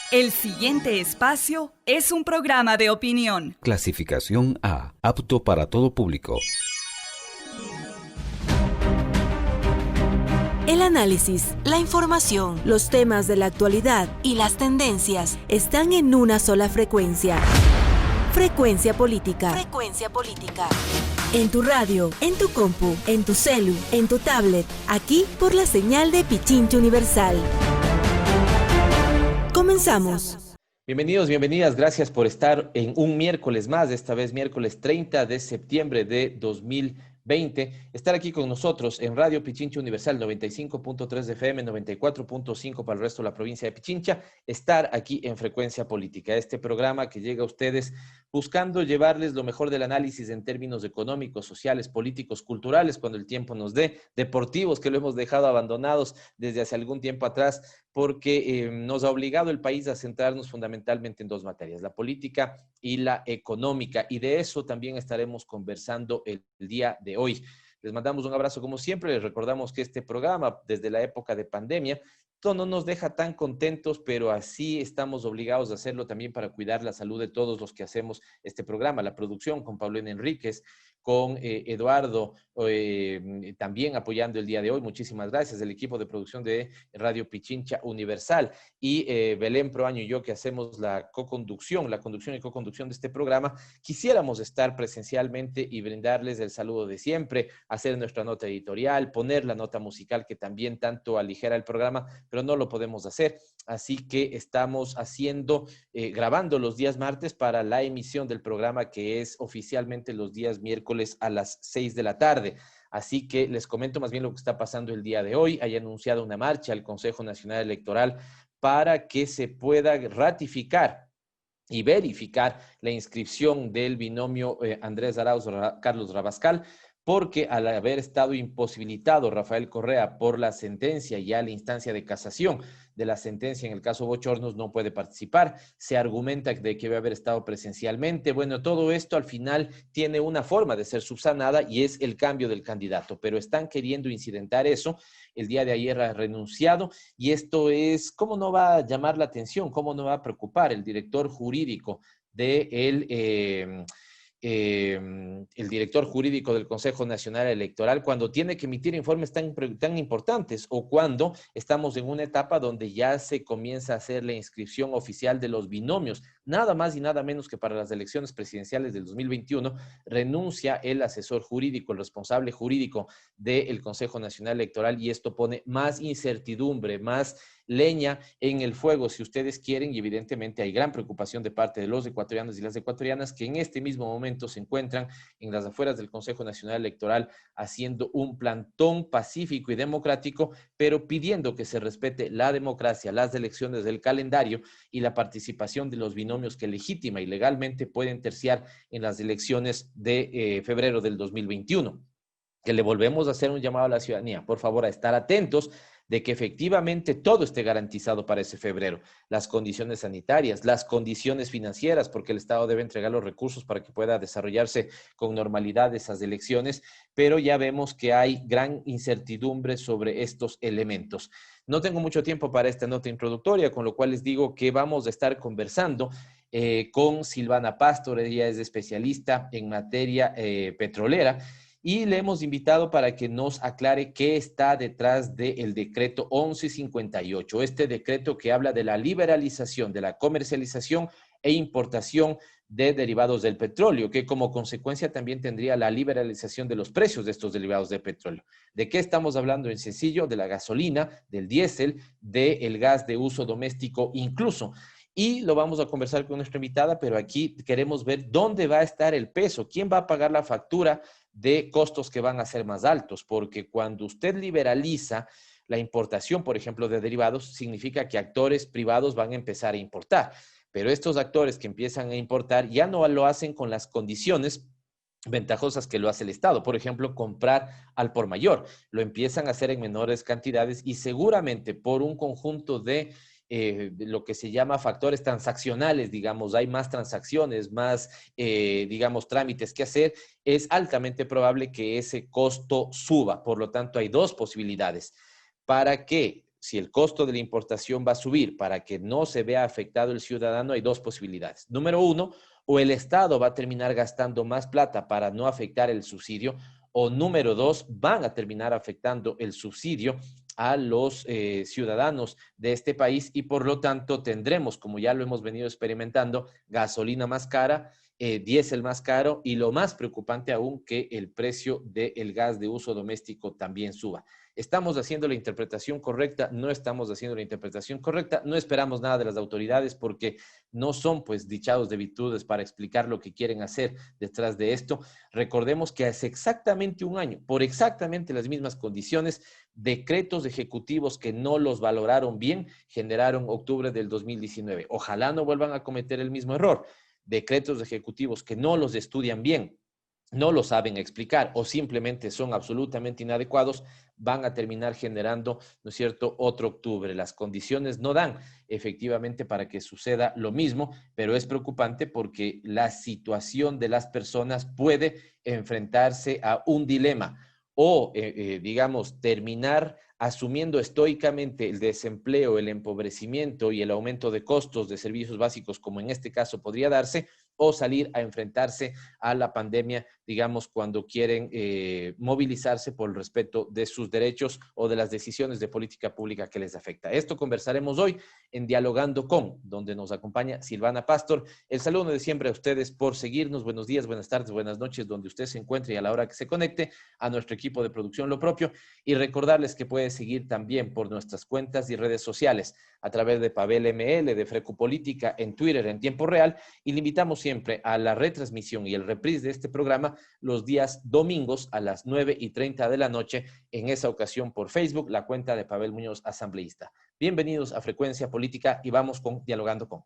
El siguiente espacio es un programa de opinión. Clasificación A, apto para todo público. El análisis, la información, los temas de la actualidad y las tendencias están en una sola frecuencia. Frecuencia Política. Frecuencia Política. En tu radio, en tu compu, en tu celu, en tu tablet, aquí por la señal de Pichincha Universal. Comenzamos. Bienvenidos, bienvenidas. Gracias por estar en un miércoles más, esta vez miércoles 30 de septiembre de 2020. Estar aquí con nosotros en Radio Pichincha Universal 95.3 de FM, 94.5 para el resto de la provincia de Pichincha. Estar aquí en Frecuencia Política, este programa que llega a ustedes buscando llevarles lo mejor del análisis en términos económicos, sociales, políticos, culturales, cuando el tiempo nos dé, deportivos, que lo hemos dejado abandonados desde hace algún tiempo atrás, porque nos ha obligado el país a centrarnos fundamentalmente en dos materias, la política y la económica, y de eso también estaremos conversando el día de hoy. Les mandamos un abrazo como siempre, les recordamos que este programa, desde la época de pandemia, no nos deja tan contentos, pero así estamos obligados a hacerlo también para cuidar la salud de todos los que hacemos este programa. La producción con Paulina Enríquez, con Eduardo, también apoyando el día de hoy. Muchísimas gracias. El equipo de producción de Radio Pichincha Universal y Belén Proaño y yo, que hacemos la conducción y coconducción de este programa. Quisiéramos estar presencialmente y brindarles el saludo de siempre, hacer nuestra nota editorial, poner la nota musical que también tanto aligera el programa, pero no lo podemos hacer. Así que estamos grabando los días martes para la emisión del programa, que es oficialmente los días miércoles a las 6 de la tarde. Así que les comento más bien lo que está pasando el día de hoy. Hay anunciado una marcha al Consejo Nacional Electoral para que se pueda ratificar y verificar la inscripción del binomio Andrés Arauz-Carlos Rabascal, porque al haber estado imposibilitado Rafael Correa por la sentencia, ya la instancia de casación de la sentencia en el caso Bochornos, no puede participar. Se argumenta de que debe haber estado presencialmente. Bueno, todo esto al final tiene una forma de ser subsanada y es el cambio del candidato, pero están queriendo incidentar eso. El día de ayer ha renunciado y esto es, ¿cómo no va a llamar la atención? ¿Cómo no va a preocupar el director jurídico el director jurídico del Consejo Nacional Electoral cuando tiene que emitir informes tan importantes, o cuando estamos en una etapa donde ya se comienza a hacer la inscripción oficial de los binomios? Nada más y nada menos que para las elecciones presidenciales del 2021 renuncia el asesor jurídico, el responsable jurídico del Consejo Nacional Electoral, y esto pone más incertidumbre, más leña en el fuego, si ustedes quieren, y evidentemente hay gran preocupación de parte de los ecuatorianos y las ecuatorianas que en este mismo momento se encuentran en las afueras del Consejo Nacional Electoral haciendo un plantón pacífico y democrático, pero pidiendo que se respete la democracia, las elecciones del calendario y la participación de los binomios que legítima y legalmente pueden terciar en las elecciones de febrero del 2021. Que le volvemos a hacer un llamado a la ciudadanía, por favor, a estar atentos de que efectivamente todo esté garantizado para ese febrero. Las condiciones sanitarias, las condiciones financieras, porque el Estado debe entregar los recursos para que pueda desarrollarse con normalidad esas elecciones, pero ya vemos que hay gran incertidumbre sobre estos elementos. No tengo mucho tiempo para esta nota introductoria, con lo cual les digo que vamos a estar conversando con Silvana Pastor. Ella es especialista en materia petrolera, y le hemos invitado para que nos aclare qué está detrás del decreto 1158, este decreto que habla de la liberalización, de la comercialización e importación de derivados del petróleo, que como consecuencia también tendría la liberalización de los precios de estos derivados de petróleo. ¿De qué estamos hablando en sencillo? De la gasolina, del diésel, del gas de uso doméstico incluso. Y lo vamos a conversar con nuestra invitada, pero aquí queremos ver dónde va a estar el peso, quién va a pagar la factura de costos que van a ser más altos, porque cuando usted liberaliza la importación, por ejemplo, de derivados, significa que actores privados van a empezar a importar, pero estos actores que empiezan a importar ya no lo hacen con las condiciones ventajosas que lo hace el Estado. Por ejemplo, comprar al por mayor. Lo empiezan a hacer en menores cantidades y seguramente por un conjunto de lo que se llama factores transaccionales, digamos, hay más transacciones, más, digamos, trámites que hacer, es altamente probable que ese costo suba. Por lo tanto, hay dos posibilidades. Para que si el costo de la importación va a subir para que no se vea afectado el ciudadano, hay dos posibilidades. Número uno, o el Estado va a terminar gastando más plata para no afectar el subsidio, o número dos, van a terminar afectando el subsidio a los ciudadanos de este país y por lo tanto tendremos, como ya lo hemos venido experimentando, gasolina más cara, diésel más caro y lo más preocupante aún que el precio del gas de uso doméstico también suba. ¿Estamos haciendo la interpretación correcta? No estamos haciendo la interpretación correcta. No esperamos nada de las autoridades porque no son pues dichados de virtudes para explicar lo que quieren hacer detrás de esto. Recordemos que hace exactamente un año, por exactamente las mismas condiciones, decretos ejecutivos que no los valoraron bien generaron octubre del 2019. Ojalá no vuelvan a cometer el mismo error. Decretos ejecutivos que no los estudian bien, no lo saben explicar o simplemente son absolutamente inadecuados, van a terminar generando, ¿no es cierto?, otro octubre. Las condiciones no dan efectivamente para que suceda lo mismo, pero es preocupante porque la situación de las personas puede enfrentarse a un dilema o, digamos, terminar asumiendo estoicamente el desempleo, el empobrecimiento y el aumento de costos de servicios básicos, como en este caso podría darse, o salir a enfrentarse a la pandemia, digamos, cuando quieren movilizarse por el respeto de sus derechos o de las decisiones de política pública que les afecta. Esto conversaremos hoy en Dialogando con, donde nos acompaña Silvana Pastor. El saludo de siempre a ustedes por seguirnos. Buenos días, buenas tardes, buenas noches, donde usted se encuentre y a la hora que se conecte, a nuestro equipo de producción Lo Propio, y recordarles que puede seguir también por nuestras cuentas y redes sociales a través de Pavel ML, de Frecu Política, en Twitter en tiempo real, y le invitamos siempre a la retransmisión y el reprise de este programa los días domingos a las 9:30 de la noche, en esa ocasión por Facebook, la cuenta de Pavel Muñoz, asambleísta. Bienvenidos a Frecuencia Política y vamos con Dialogando con.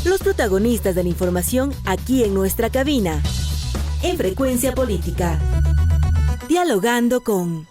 Los protagonistas de la información aquí en nuestra cabina. En Frecuencia Política. Dialogando con.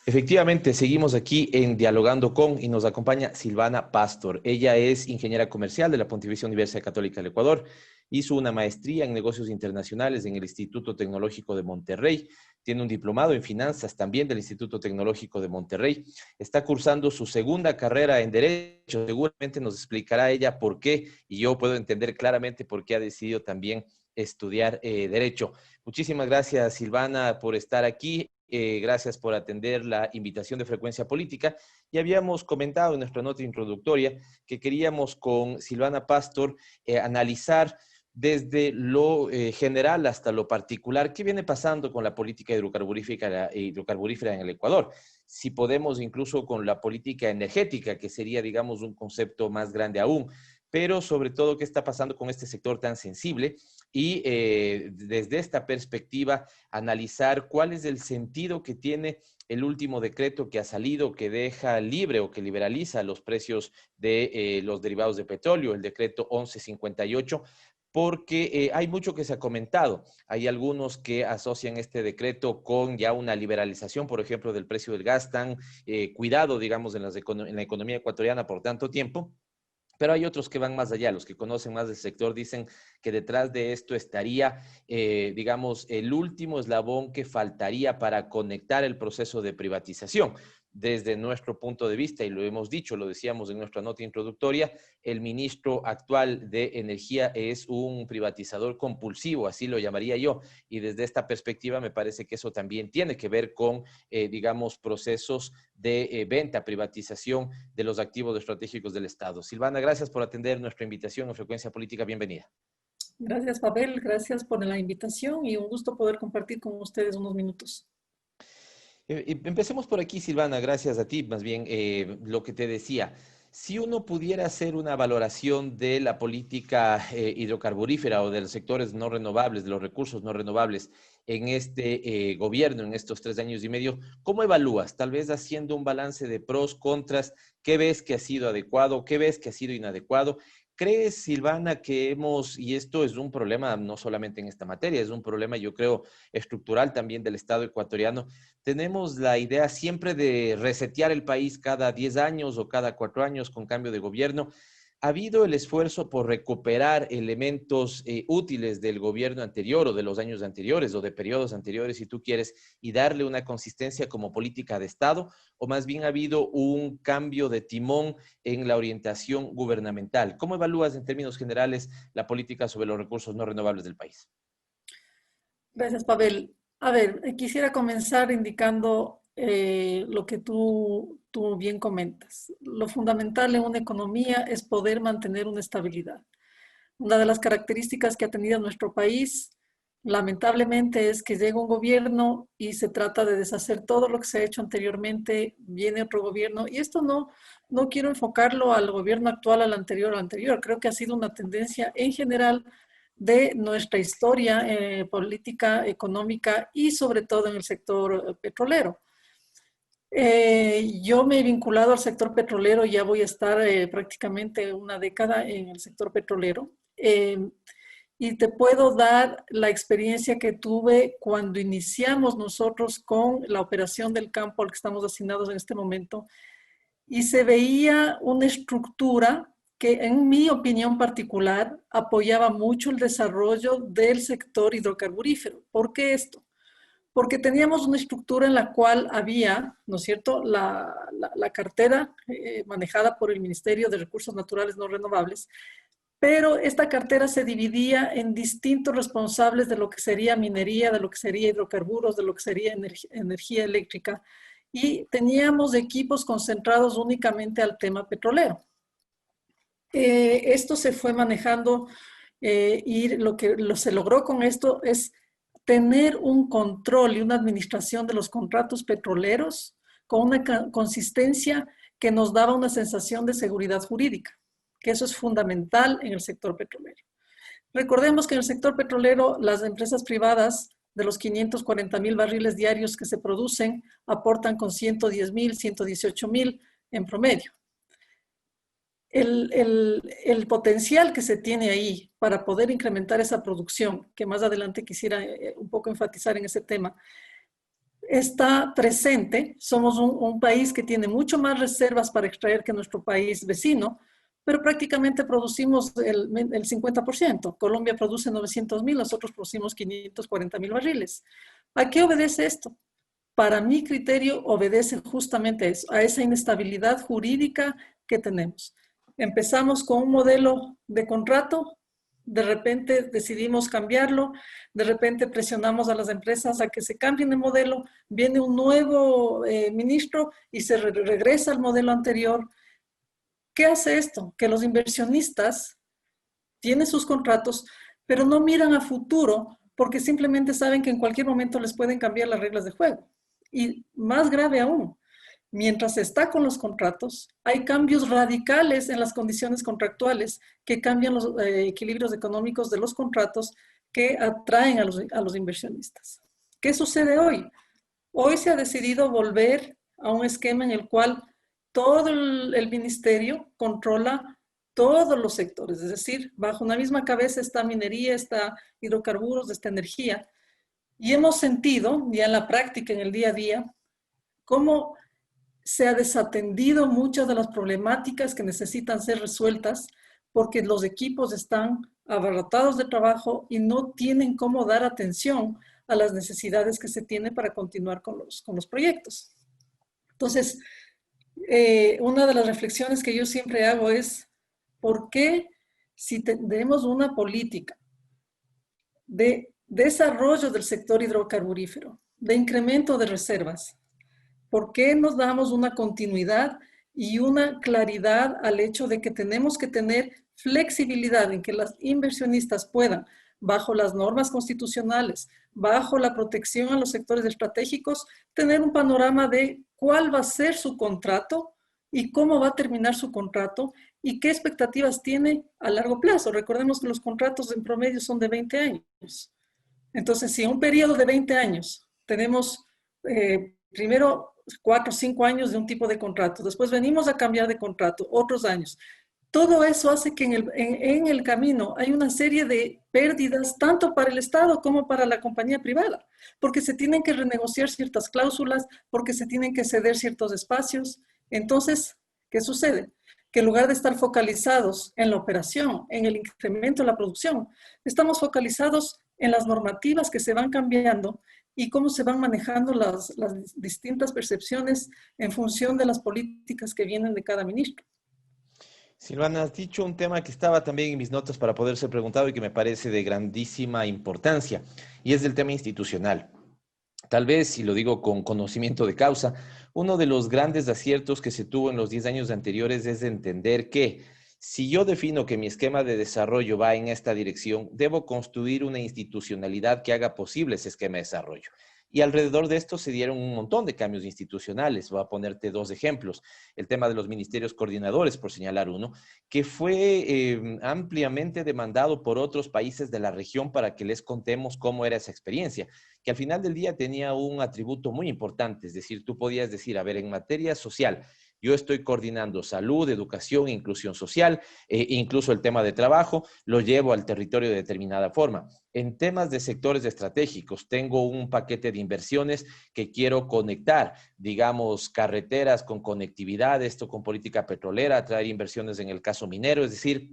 Efectivamente, seguimos aquí en Dialogando con y nos acompaña Silvana Pastor. Ella es ingeniera comercial de la Pontificia Universidad Católica del Ecuador. Hizo una maestría en negocios internacionales en el Instituto Tecnológico de Monterrey. Tiene un diplomado en finanzas también del Instituto Tecnológico de Monterrey. Está cursando su segunda carrera en Derecho. Seguramente nos explicará ella por qué y yo puedo entender claramente por qué ha decidido también estudiar Derecho. Muchísimas gracias, Silvana, por estar aquí. Gracias por atender la invitación de Frecuencia Política. Y habíamos comentado en nuestra nota introductoria que queríamos con Silvana Pastor analizar desde lo general hasta lo particular qué viene pasando con la política hidrocarburífera en el Ecuador. Si podemos incluso con la política energética, que sería, digamos, un concepto más grande aún, pero sobre todo qué está pasando con este sector tan sensible y desde esta perspectiva analizar cuál es el sentido que tiene el último decreto que ha salido, que deja libre o que liberaliza los precios de los derivados de petróleo, el decreto 1158, porque hay mucho que se ha comentado. Hay algunos que asocian este decreto con ya una liberalización, por ejemplo, del precio del gas tan cuidado, digamos, en la economía ecuatoriana por tanto tiempo. Pero hay otros que van más allá, los que conocen más del sector dicen que detrás de esto estaría, digamos, el último eslabón que faltaría para conectar el proceso de privatización. Desde nuestro punto de vista, y lo hemos dicho, lo decíamos en nuestra nota introductoria, el ministro actual de Energía es un privatizador compulsivo, así lo llamaría yo, y desde esta perspectiva me parece que eso también tiene que ver con, digamos, procesos de venta, privatización de los activos estratégicos del Estado. Silvana, gracias por atender nuestra invitación en Frecuencia Política. Bienvenida. Gracias, Pavel. Gracias por la invitación y un gusto poder compartir con ustedes unos minutos. Empecemos por aquí, Silvana, gracias a ti, más bien lo que te decía. Si uno pudiera hacer una valoración de la política hidrocarburífera o de los sectores no renovables, de los recursos no renovables en este gobierno, en estos 3 años y medio, ¿cómo evalúas? Tal vez haciendo un balance de pros, contras, ¿qué ves que ha sido adecuado? ¿Qué ves que ha sido inadecuado? ¿Crees, Silvana, que y esto es un problema no solamente en esta materia, es un problema, yo creo, estructural también del Estado ecuatoriano? Tenemos la idea siempre de resetear el país cada 10 años o cada 4 años con cambio de gobierno. ¿Ha habido el esfuerzo por recuperar elementos útiles del gobierno anterior o de los años anteriores o de periodos anteriores, si tú quieres, y darle una consistencia como política de Estado? ¿O más bien ha habido un cambio de timón en la orientación gubernamental? ¿Cómo evalúas en términos generales la política sobre los recursos no renovables del país? Gracias, Pavel. A ver, quisiera comenzar indicando lo que tú bien comentas. Lo fundamental en una economía es poder mantener una estabilidad. Una de las características que ha tenido nuestro país, lamentablemente, es que llega un gobierno y se trata de deshacer todo lo que se ha hecho anteriormente, viene otro gobierno, y esto no quiero enfocarlo al gobierno actual, al anterior. Creo que ha sido una tendencia en general de nuestra historia política, económica y sobre todo en el sector petrolero. Yo me he vinculado al sector petrolero, ya voy a estar prácticamente una década en el sector petrolero, y te puedo dar la experiencia que tuve cuando iniciamos nosotros con la operación del campo al que estamos asignados en este momento, y se veía una estructura que, en mi opinión particular, apoyaba mucho el desarrollo del sector hidrocarburífero. ¿Por qué esto? Porque teníamos una estructura en la cual había, ¿no es cierto?, la cartera manejada por el Ministerio de Recursos Naturales No Renovables, pero esta cartera se dividía en distintos responsables de lo que sería minería, de lo que sería hidrocarburos, de lo que sería energía eléctrica, y teníamos equipos concentrados únicamente al tema petrolero. Esto se fue manejando y lo que se logró con esto es tener un control y una administración de los contratos petroleros con una consistencia que nos daba una sensación de seguridad jurídica, que eso es fundamental en el sector petrolero. Recordemos que en el sector petrolero las empresas privadas, de los 540,000 barriles diarios que se producen, aportan con 110,000, 118,000 en promedio. El potencial que se tiene ahí para poder incrementar esa producción, que más adelante quisiera un poco enfatizar en ese tema, está presente. Somos un país que tiene mucho más reservas para extraer que nuestro país vecino, pero prácticamente producimos el 50%. Colombia produce 900,000, nosotros producimos 540,000 barriles. ¿A qué obedece esto? Para mi criterio, obedece justamente a eso, a esa inestabilidad jurídica que tenemos. Empezamos con un modelo de contrato, de repente decidimos cambiarlo, de repente presionamos a las empresas a que se cambien de modelo, viene un nuevo ministro y se regresa al modelo anterior. ¿Qué hace esto? Que los inversionistas tienen sus contratos, pero no miran a futuro porque simplemente saben que en cualquier momento les pueden cambiar las reglas de juego. Y más grave aún, mientras se está con los contratos, hay cambios radicales en las condiciones contractuales que cambian los equilibrios económicos de los contratos que atraen a los inversionistas. ¿Qué sucede hoy? Hoy se ha decidido volver a un esquema en el cual todo el ministerio controla todos los sectores, es decir, bajo una misma cabeza está minería, está hidrocarburos, está energía, y hemos sentido ya en la práctica, en el día a día, cómo se ha desatendido muchas de las problemáticas que necesitan ser resueltas porque los equipos están abarrotados de trabajo y no tienen cómo dar atención a las necesidades que se tienen para continuar con los proyectos. Entonces, una de las reflexiones que yo siempre hago es, ¿por qué si tenemos una política de desarrollo del sector hidrocarburífero, de incremento de reservas, por qué nos damos una continuidad y una claridad al hecho de que tenemos que tener flexibilidad en que las inversionistas puedan, bajo las normas constitucionales, bajo la protección a los sectores estratégicos, tener un panorama de cuál va a ser su contrato y cómo va a terminar su contrato y qué expectativas tiene a largo plazo? Recordemos que los contratos en promedio son de 20 años. Entonces, si en un periodo de 20 años tenemos primero 4 o 5 años de un tipo de contrato, después venimos a cambiar de contrato, otros años. Todo eso hace que en el camino hay una serie de pérdidas tanto para el Estado como para la compañía privada, porque se tienen que renegociar ciertas cláusulas, porque se tienen que ceder ciertos espacios. Entonces, ¿qué sucede? que en lugar de estar focalizados en la operación, en el incremento de la producción, estamos focalizados en las normativas que se van cambiando y cómo se van manejando las distintas percepciones en función de las políticas que vienen de cada ministro. Silvana, has dicho un tema que estaba también en mis notas para poder ser preguntado y que me parece de grandísima importancia, y es el tema institucional. Tal vez, y lo digo con conocimiento de causa, uno de los grandes aciertos que se tuvo en los 10 años anteriores es de entender que si yo defino que mi esquema de desarrollo va en esta dirección, debo construir una institucionalidad que haga posible ese esquema de desarrollo. Y alrededor de esto se dieron un montón de cambios institucionales. Voy a ponerte dos ejemplos. El tema de los ministerios coordinadores, por señalar uno, que fue ampliamente demandado por otros países de la región para que les contemos cómo era esa experiencia, que al final del día tenía un atributo muy importante. Es decir, tú podías decir, a ver, en materia social, yo estoy coordinando salud, educación, inclusión social, incluso el tema de trabajo, lo llevo al territorio de determinada forma. En temas de sectores estratégicos, tengo un paquete de inversiones que quiero conectar, digamos, carreteras con conectividad, esto con política petrolera, traer inversiones en el caso minero, es decir,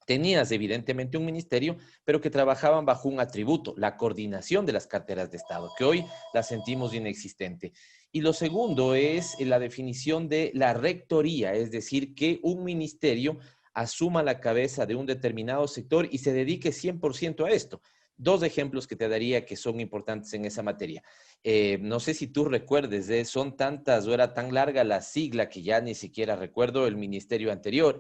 tenías evidentemente un ministerio, pero que trabajaban bajo un atributo, la coordinación de las carteras de Estado, que hoy la sentimos inexistente. Y lo segundo es la definición de la rectoría, es decir, que un ministerio asuma la cabeza de un determinado sector y se dedique 100% a esto. Dos ejemplos que te daría que son importantes en esa materia. No sé si tú recuerdes, son tantas o era tan larga la sigla que ya ni siquiera recuerdo el ministerio anterior.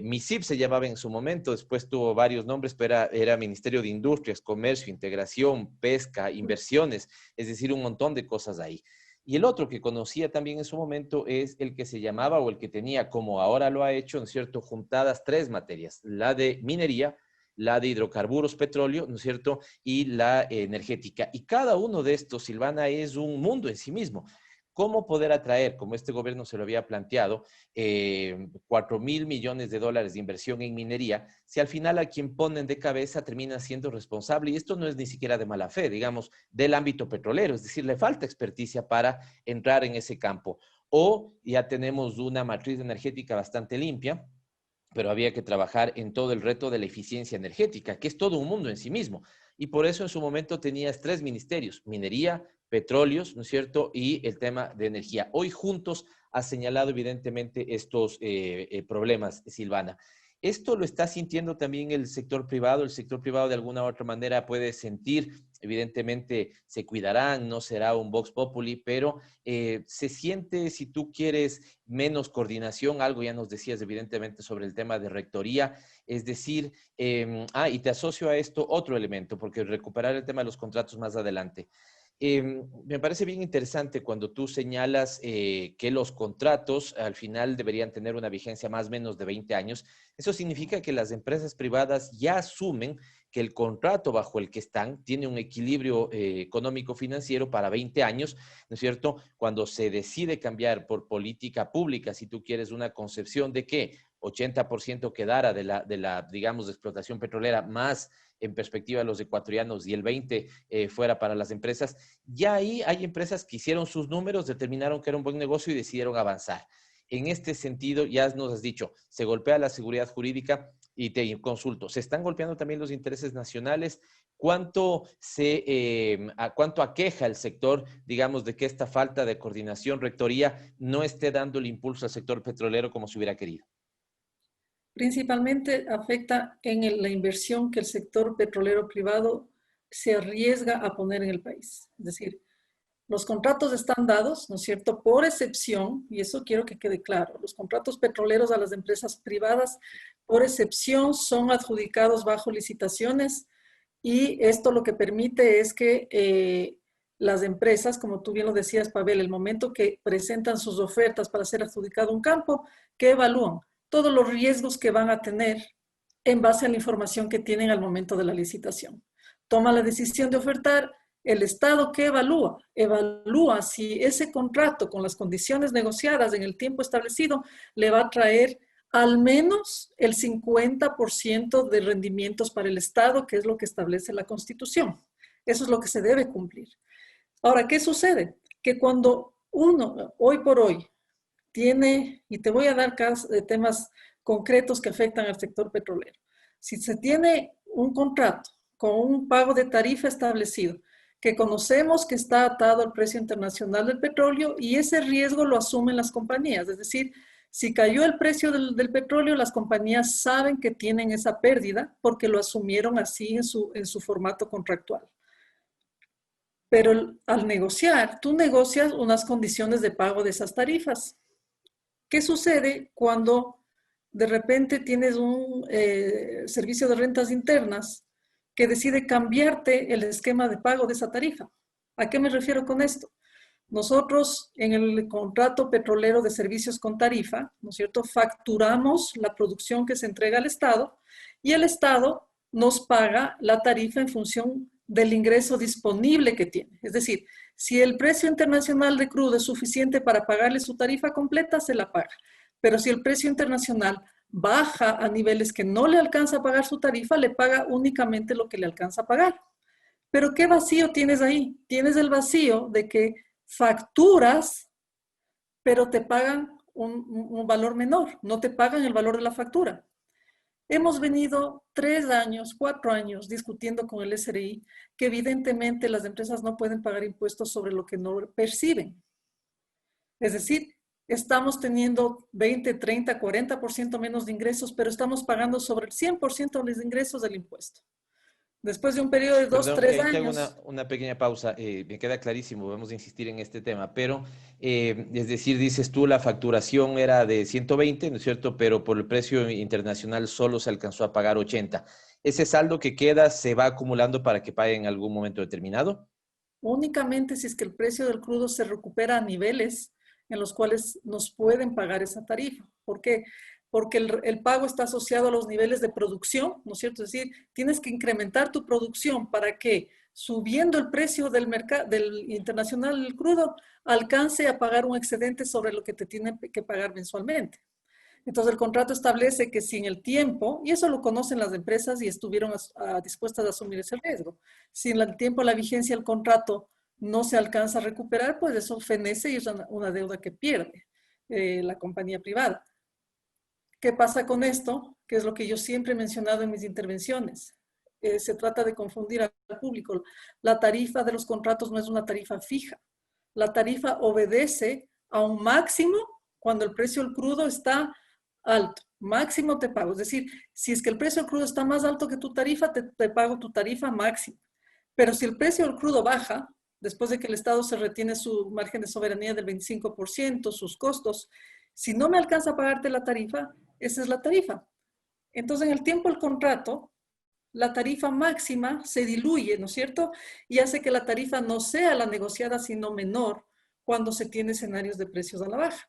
MISIP se llamaba en su momento, después tuvo varios nombres, pero era Ministerio de Industrias, Comercio, Integración, Pesca, Inversiones, es decir, un montón de cosas ahí. Y el otro que conocía también en su momento es el que se llamaba o el que tenía, como ahora lo ha hecho, ¿no es cierto?, juntadas tres materias, la de minería, la de hidrocarburos, petróleo, ¿no es cierto?, y la energética. Y cada uno de estos, Silvana, es un mundo en sí mismo. ¿Cómo poder atraer, como este gobierno se lo había planteado, 4.000 millones de dólares de inversión en minería, si al final a quien ponen de cabeza termina siendo responsable? Y esto no es ni siquiera de mala fe, digamos, del ámbito petrolero, es decir, le falta experticia para entrar en ese campo. O ya tenemos una matriz energética bastante limpia, pero había que trabajar en todo el reto de la eficiencia energética, que es todo un mundo en sí mismo. Y por eso en su momento tenías tres ministerios, minería, petróleos, ¿no es cierto?, y el tema de energía. Hoy juntos ha señalado evidentemente estos problemas, Silvana. ¿Esto lo está sintiendo también el sector privado? El sector privado de alguna u otra manera puede sentir, evidentemente se cuidarán, no será un vox populi, pero se siente, si tú quieres, menos coordinación, algo ya nos decías evidentemente sobre el tema de rectoría, es decir, y te asocio a esto otro elemento, porque recuperar el tema de los contratos más adelante. Me parece bien interesante cuando tú señalas que los contratos al final deberían tener una vigencia más o menos de 20 años. Eso significa que las empresas privadas ya asumen que el contrato bajo el que están tiene un equilibrio económico-financiero para 20 años, ¿no es cierto? Cuando se decide cambiar por política pública, si tú quieres una concepción de que 80% quedara de la, digamos, explotación petrolera más en perspectiva de los ecuatorianos y el 20 fuera para las empresas, ya ahí hay empresas que hicieron sus números, determinaron que era un buen negocio y decidieron avanzar. En este sentido, ya nos has dicho, se golpea la seguridad jurídica y te consulto, ¿se están golpeando también los intereses nacionales? ¿Cuánto aqueja el sector, digamos, de que esta falta de coordinación, rectoría, no esté dando el impulso al sector petrolero como se hubiera querido? Principalmente afecta en la inversión que el sector petrolero privado se arriesga a poner en el país. Es decir, los contratos están dados, ¿no es cierto?, por excepción, y eso quiero que quede claro, los contratos petroleros a las empresas privadas, por excepción, son adjudicados bajo licitaciones y esto lo que permite es que las empresas, como tú bien lo decías, Pavel, el momento que presentan sus ofertas para ser adjudicado un campo, ¿qué evalúan? Todos los riesgos que van a tener en base a la información que tienen al momento de la licitación. Toma la decisión de ofertar. El Estado, ¿qué evalúa? Evalúa si ese contrato con las condiciones negociadas en el tiempo establecido le va a traer al menos el 50% de rendimientos para el Estado, que es lo que establece la Constitución. Eso es lo que se debe cumplir. Ahora, ¿qué sucede? Que cuando uno, hoy por hoy, tiene, y te voy a dar temas concretos que afectan al sector petrolero. Si se tiene un contrato con un pago de tarifa establecido, que conocemos que está atado al precio internacional del petróleo y ese riesgo lo asumen las compañías. Es decir, si cayó el precio del petróleo, las compañías saben que tienen esa pérdida porque lo asumieron así en su formato contractual. Pero al negociar, tú negocias unas condiciones de pago de esas tarifas. ¿Qué sucede cuando de repente tienes un servicio de rentas internas que decide cambiarte el esquema de pago de esa tarifa? ¿A qué me refiero con esto? Nosotros en el contrato petrolero de servicios con tarifa, ¿no es cierto?, facturamos la producción que se entrega al Estado y el Estado nos paga la tarifa en función del ingreso disponible que tiene. Es decir, si el precio internacional de crudo es suficiente para pagarle su tarifa completa, se la paga. Pero si el precio internacional baja a niveles que no le alcanza a pagar su tarifa, le paga únicamente lo que le alcanza a pagar. Pero ¿qué vacío tienes ahí? Tienes el vacío de que facturas, pero te pagan un valor menor, no te pagan el valor de la factura. Hemos venido 3 años, 4 años discutiendo con el SRI que evidentemente las empresas no pueden pagar impuestos sobre lo que no perciben. Es decir, estamos teniendo 20, 30, 40% menos de ingresos, pero estamos pagando sobre el 100% de los ingresos del impuesto. Después de un periodo de 2, 3 años. Hago una pequeña pausa. Me queda clarísimo, vamos a insistir en este tema, pero es decir, dices tú, la facturación era de 120, ¿no es cierto? Pero por el precio internacional solo se alcanzó a pagar 80. ¿Ese saldo que queda se va acumulando para que pague en algún momento determinado? Únicamente si es que el precio del crudo se recupera a niveles en los cuales nos pueden pagar esa tarifa. ¿Por qué? Porque el pago está asociado a los niveles de producción, ¿no es cierto? Es decir, tienes que incrementar tu producción para que, subiendo el precio del mercado, del internacional del crudo, alcance a pagar un excedente sobre lo que te tienen que pagar mensualmente. Entonces, el contrato establece que si en el tiempo, y eso lo conocen las empresas y estuvieron dispuestas a asumir ese riesgo, si en el tiempo la vigencia del contrato no se alcanza a recuperar, pues eso fenece y es una deuda que pierde la compañía privada. ¿Qué pasa con esto? Que es lo que yo siempre he mencionado en mis intervenciones. Se trata de confundir al público. La tarifa de los contratos no es una tarifa fija. La tarifa obedece a un máximo cuando el precio del crudo está alto. Máximo te pago. Es decir, si es que el precio del crudo está más alto que tu tarifa, te pago tu tarifa máxima. Pero si el precio del crudo baja, después de que el Estado se retiene su margen de soberanía del 25%, sus costos, si no me alcanza a pagarte la tarifa, esa es la tarifa. Entonces, en el tiempo del contrato, la tarifa máxima se diluye, ¿no es cierto? Y hace que la tarifa no sea la negociada, sino menor cuando se tiene escenarios de precios a la baja.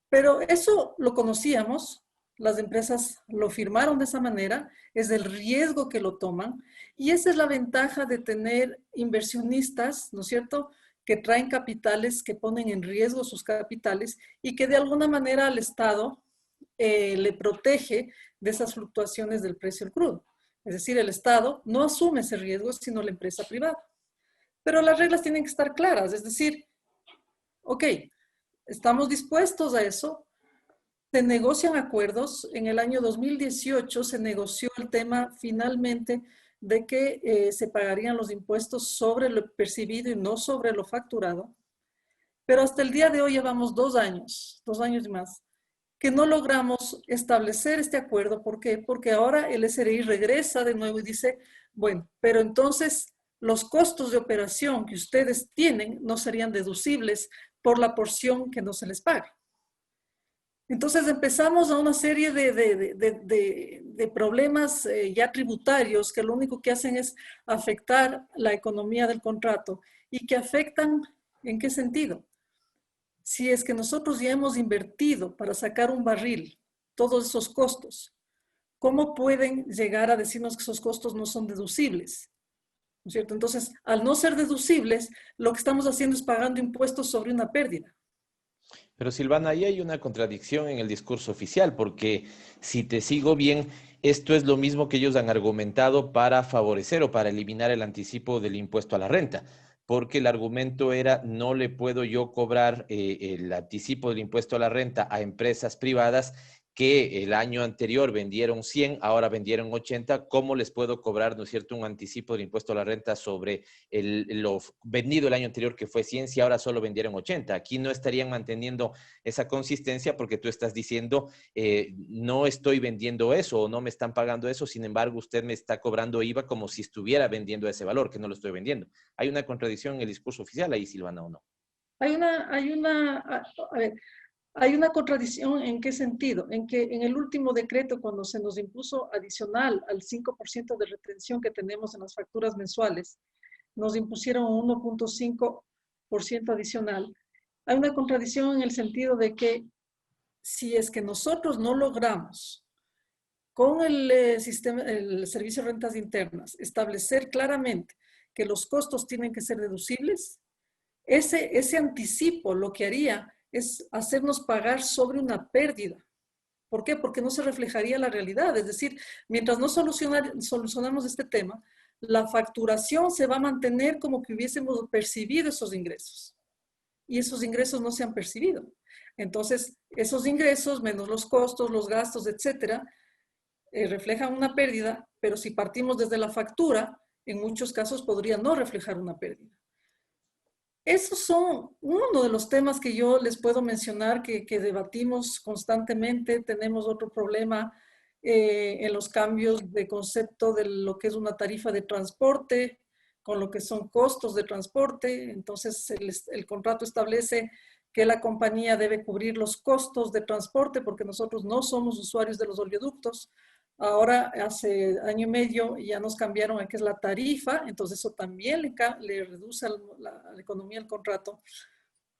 Pero eso lo conocíamos, las empresas lo firmaron de esa manera, es el riesgo que lo toman, y esa es la ventaja de tener inversionistas, ¿no es cierto?, que traen capitales, que ponen en riesgo sus capitales y que de alguna manera al Estado le protege de esas fluctuaciones del precio del crudo. Es decir, el Estado no asume ese riesgo, sino la empresa privada. Pero las reglas tienen que estar claras, es decir, ok, estamos dispuestos a eso, se negocian acuerdos. En el año 2018 se negoció el tema finalmente de que se pagarían los impuestos sobre lo percibido y no sobre lo facturado. Pero hasta el día de hoy llevamos 2 años y más, que no logramos establecer este acuerdo. ¿Por qué? Porque ahora el SRI regresa de nuevo y dice, bueno, pero entonces los costos de operación que ustedes tienen no serían deducibles por la porción que no se les paga. Entonces empezamos a una serie de problemas ya tributarios que lo único que hacen es afectar la economía del contrato y que afectan, ¿en qué sentido? Si es que nosotros ya hemos invertido para sacar un barril, todos esos costos, ¿cómo pueden llegar a decirnos que esos costos no son deducibles? ¿No es cierto? Entonces, al no ser deducibles, lo que estamos haciendo es pagando impuestos sobre una pérdida. Pero Silvana, ahí hay una contradicción en el discurso oficial, porque si te sigo bien, esto es lo mismo que ellos han argumentado para favorecer o para eliminar el anticipo del impuesto a la renta. porque el argumento era no le puedo yo cobrar el anticipo del impuesto a la renta a empresas privadas que el año anterior vendieron 100, ahora vendieron 80, ¿cómo les puedo cobrar, ¿no es cierto?, un anticipo del impuesto a la renta sobre lo vendido el año anterior que fue 100 si ahora solo vendieron 80? Aquí no estarían manteniendo esa consistencia porque tú estás diciendo no estoy vendiendo eso o no me están pagando eso, sin embargo usted me está cobrando IVA como si estuviera vendiendo ese valor, que no lo estoy vendiendo. ¿Hay una contradicción en el discurso oficial ahí, Silvana, o no? A ver, hay una contradicción. ¿En qué sentido? En que en el último decreto, cuando se nos impuso adicional al 5% de retención que tenemos en las facturas mensuales, nos impusieron un 1.5% adicional. Hay una contradicción en el sentido de que si es que nosotros no logramos con el sistema, el servicio de rentas internas, establecer claramente que los costos tienen que ser deducibles, ese anticipo lo que haría es hacernos pagar sobre una pérdida. ¿Por qué? Porque no se reflejaría la realidad. Es decir, mientras no solucionamos este tema, la facturación se va a mantener como que hubiésemos percibido esos ingresos. Y esos ingresos no se han percibido. Entonces, esos ingresos menos los costos, los gastos, etcétera, reflejan una pérdida, pero si partimos desde la factura, en muchos casos podría no reflejar una pérdida. Esos son uno de los temas que yo les puedo mencionar que debatimos constantemente. Tenemos otro problema en los cambios de concepto de lo que es una tarifa de transporte, con lo que son costos de transporte. Entonces, el contrato establece que la compañía debe cubrir los costos de transporte porque nosotros no somos usuarios de los oleoductos. Ahora, hace año y medio, ya nos cambiaron a qué es la tarifa, entonces eso también le reduce a la economía del contrato.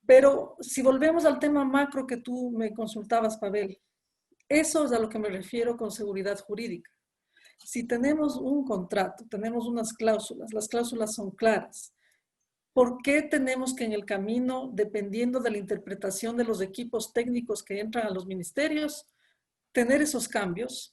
Pero si volvemos al tema macro que tú me consultabas, Pavel, eso es a lo que me refiero con seguridad jurídica. Si tenemos un contrato, tenemos unas cláusulas, las cláusulas son claras. ¿Por qué tenemos que en el camino, dependiendo de la interpretación de los equipos técnicos que entran a los ministerios, tener esos cambios?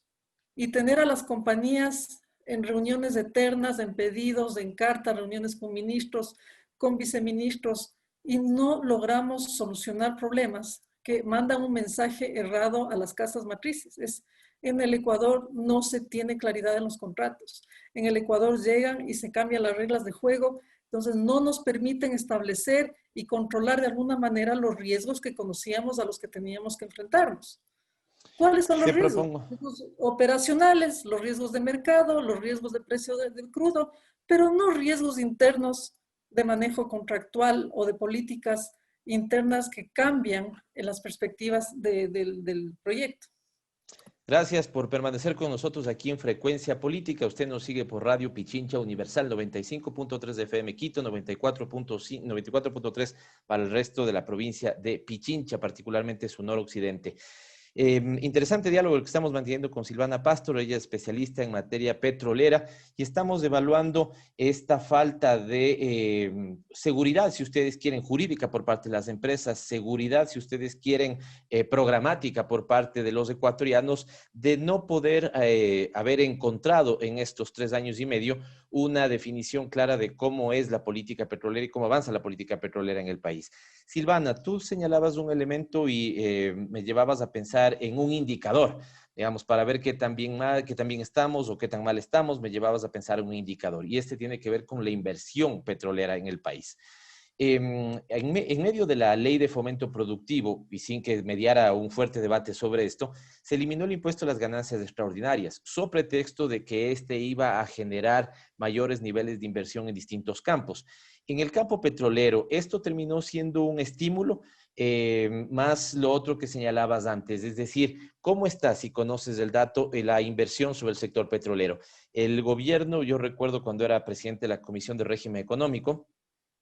Y tener a las compañías en reuniones eternas, en pedidos, en cartas, reuniones con ministros, con viceministros, y no logramos solucionar problemas que mandan un mensaje errado a las casas matrices. En el Ecuador no se tiene claridad en los contratos. En el Ecuador llegan y se cambian las reglas de juego, entonces no nos permiten establecer y controlar de alguna manera los riesgos que conocíamos a los que teníamos que enfrentarnos. ¿Cuáles son los riesgos? Los riesgos operacionales, los riesgos de mercado, los riesgos de precio del crudo, pero no riesgos internos de manejo contractual o de políticas internas que cambian en las perspectivas del proyecto. Gracias por permanecer con nosotros aquí en Frecuencia Política. Usted nos sigue por Radio Pichincha Universal 95.3 de FM Quito, 94.3 para el resto de la provincia de Pichincha, particularmente su noroccidente. Interesante diálogo el que estamos manteniendo con Silvana Pastor, ella es especialista en materia petrolera y estamos evaluando esta falta de seguridad, si ustedes quieren, jurídica por parte de las empresas, seguridad, si ustedes quieren, programática por parte de los ecuatorianos, de no poder haber encontrado en estos 3 años y medio una definición clara de cómo es la política petrolera y cómo avanza la política petrolera en el país. Silvana, tú señalabas un elemento y me llevabas a pensar en un indicador, digamos, para ver qué tan bien estamos o qué tan mal estamos, me llevabas a pensar en un indicador. Y este tiene que ver con la inversión petrolera en el país. En medio de la ley de fomento productivo, y sin que mediara un fuerte debate sobre esto, se eliminó el impuesto a las ganancias extraordinarias, so pretexto de que este iba a generar mayores niveles de inversión en distintos campos. En el campo petrolero, esto terminó siendo un estímulo, más lo otro que señalabas antes, es decir, ¿cómo está, si conoces el dato, la inversión sobre el sector petrolero? El gobierno, yo recuerdo cuando era presidente de la Comisión de Régimen Económico,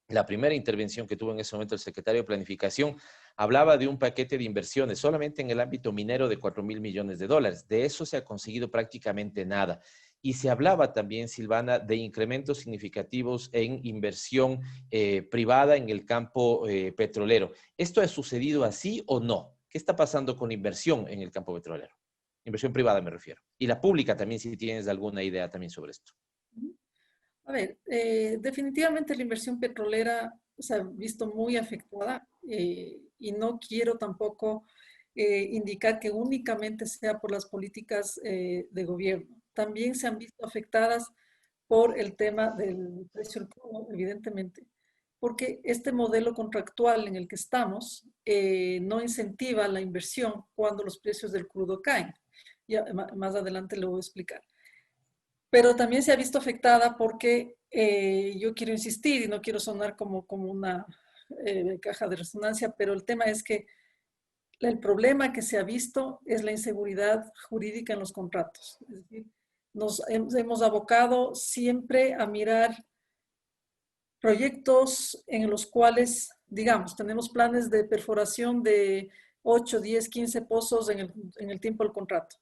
la primera intervención que tuvo en ese momento el secretario de Planificación hablaba de un paquete de inversiones solamente en el ámbito minero de 4.000 millones de dólares. De eso se ha conseguido prácticamente nada. Y se hablaba también, Silvana, de incrementos significativos en inversión privada en el campo petrolero. ¿Esto ha sucedido así o no? ¿Qué está pasando con inversión en el campo petrolero? Inversión privada me refiero. Y la pública también, si tienes alguna idea también sobre esto. A ver, definitivamente la inversión petrolera se ha visto muy afectada y no quiero tampoco indicar que únicamente sea por las políticas de gobierno. También se han visto afectadas por el tema del precio del crudo, evidentemente, porque este modelo contractual en el que estamos no incentiva la inversión cuando los precios del crudo caen. Ya, más adelante lo voy a explicar. Pero también se ha visto afectada porque yo quiero insistir y no quiero sonar como una caja de resonancia, pero el tema es que el problema que se ha visto es la inseguridad jurídica en los contratos. Es decir, nos hemos abocado siempre a mirar proyectos en los cuales, digamos, tenemos planes de perforación de 8, 10, 15 pozos en el tiempo del contrato.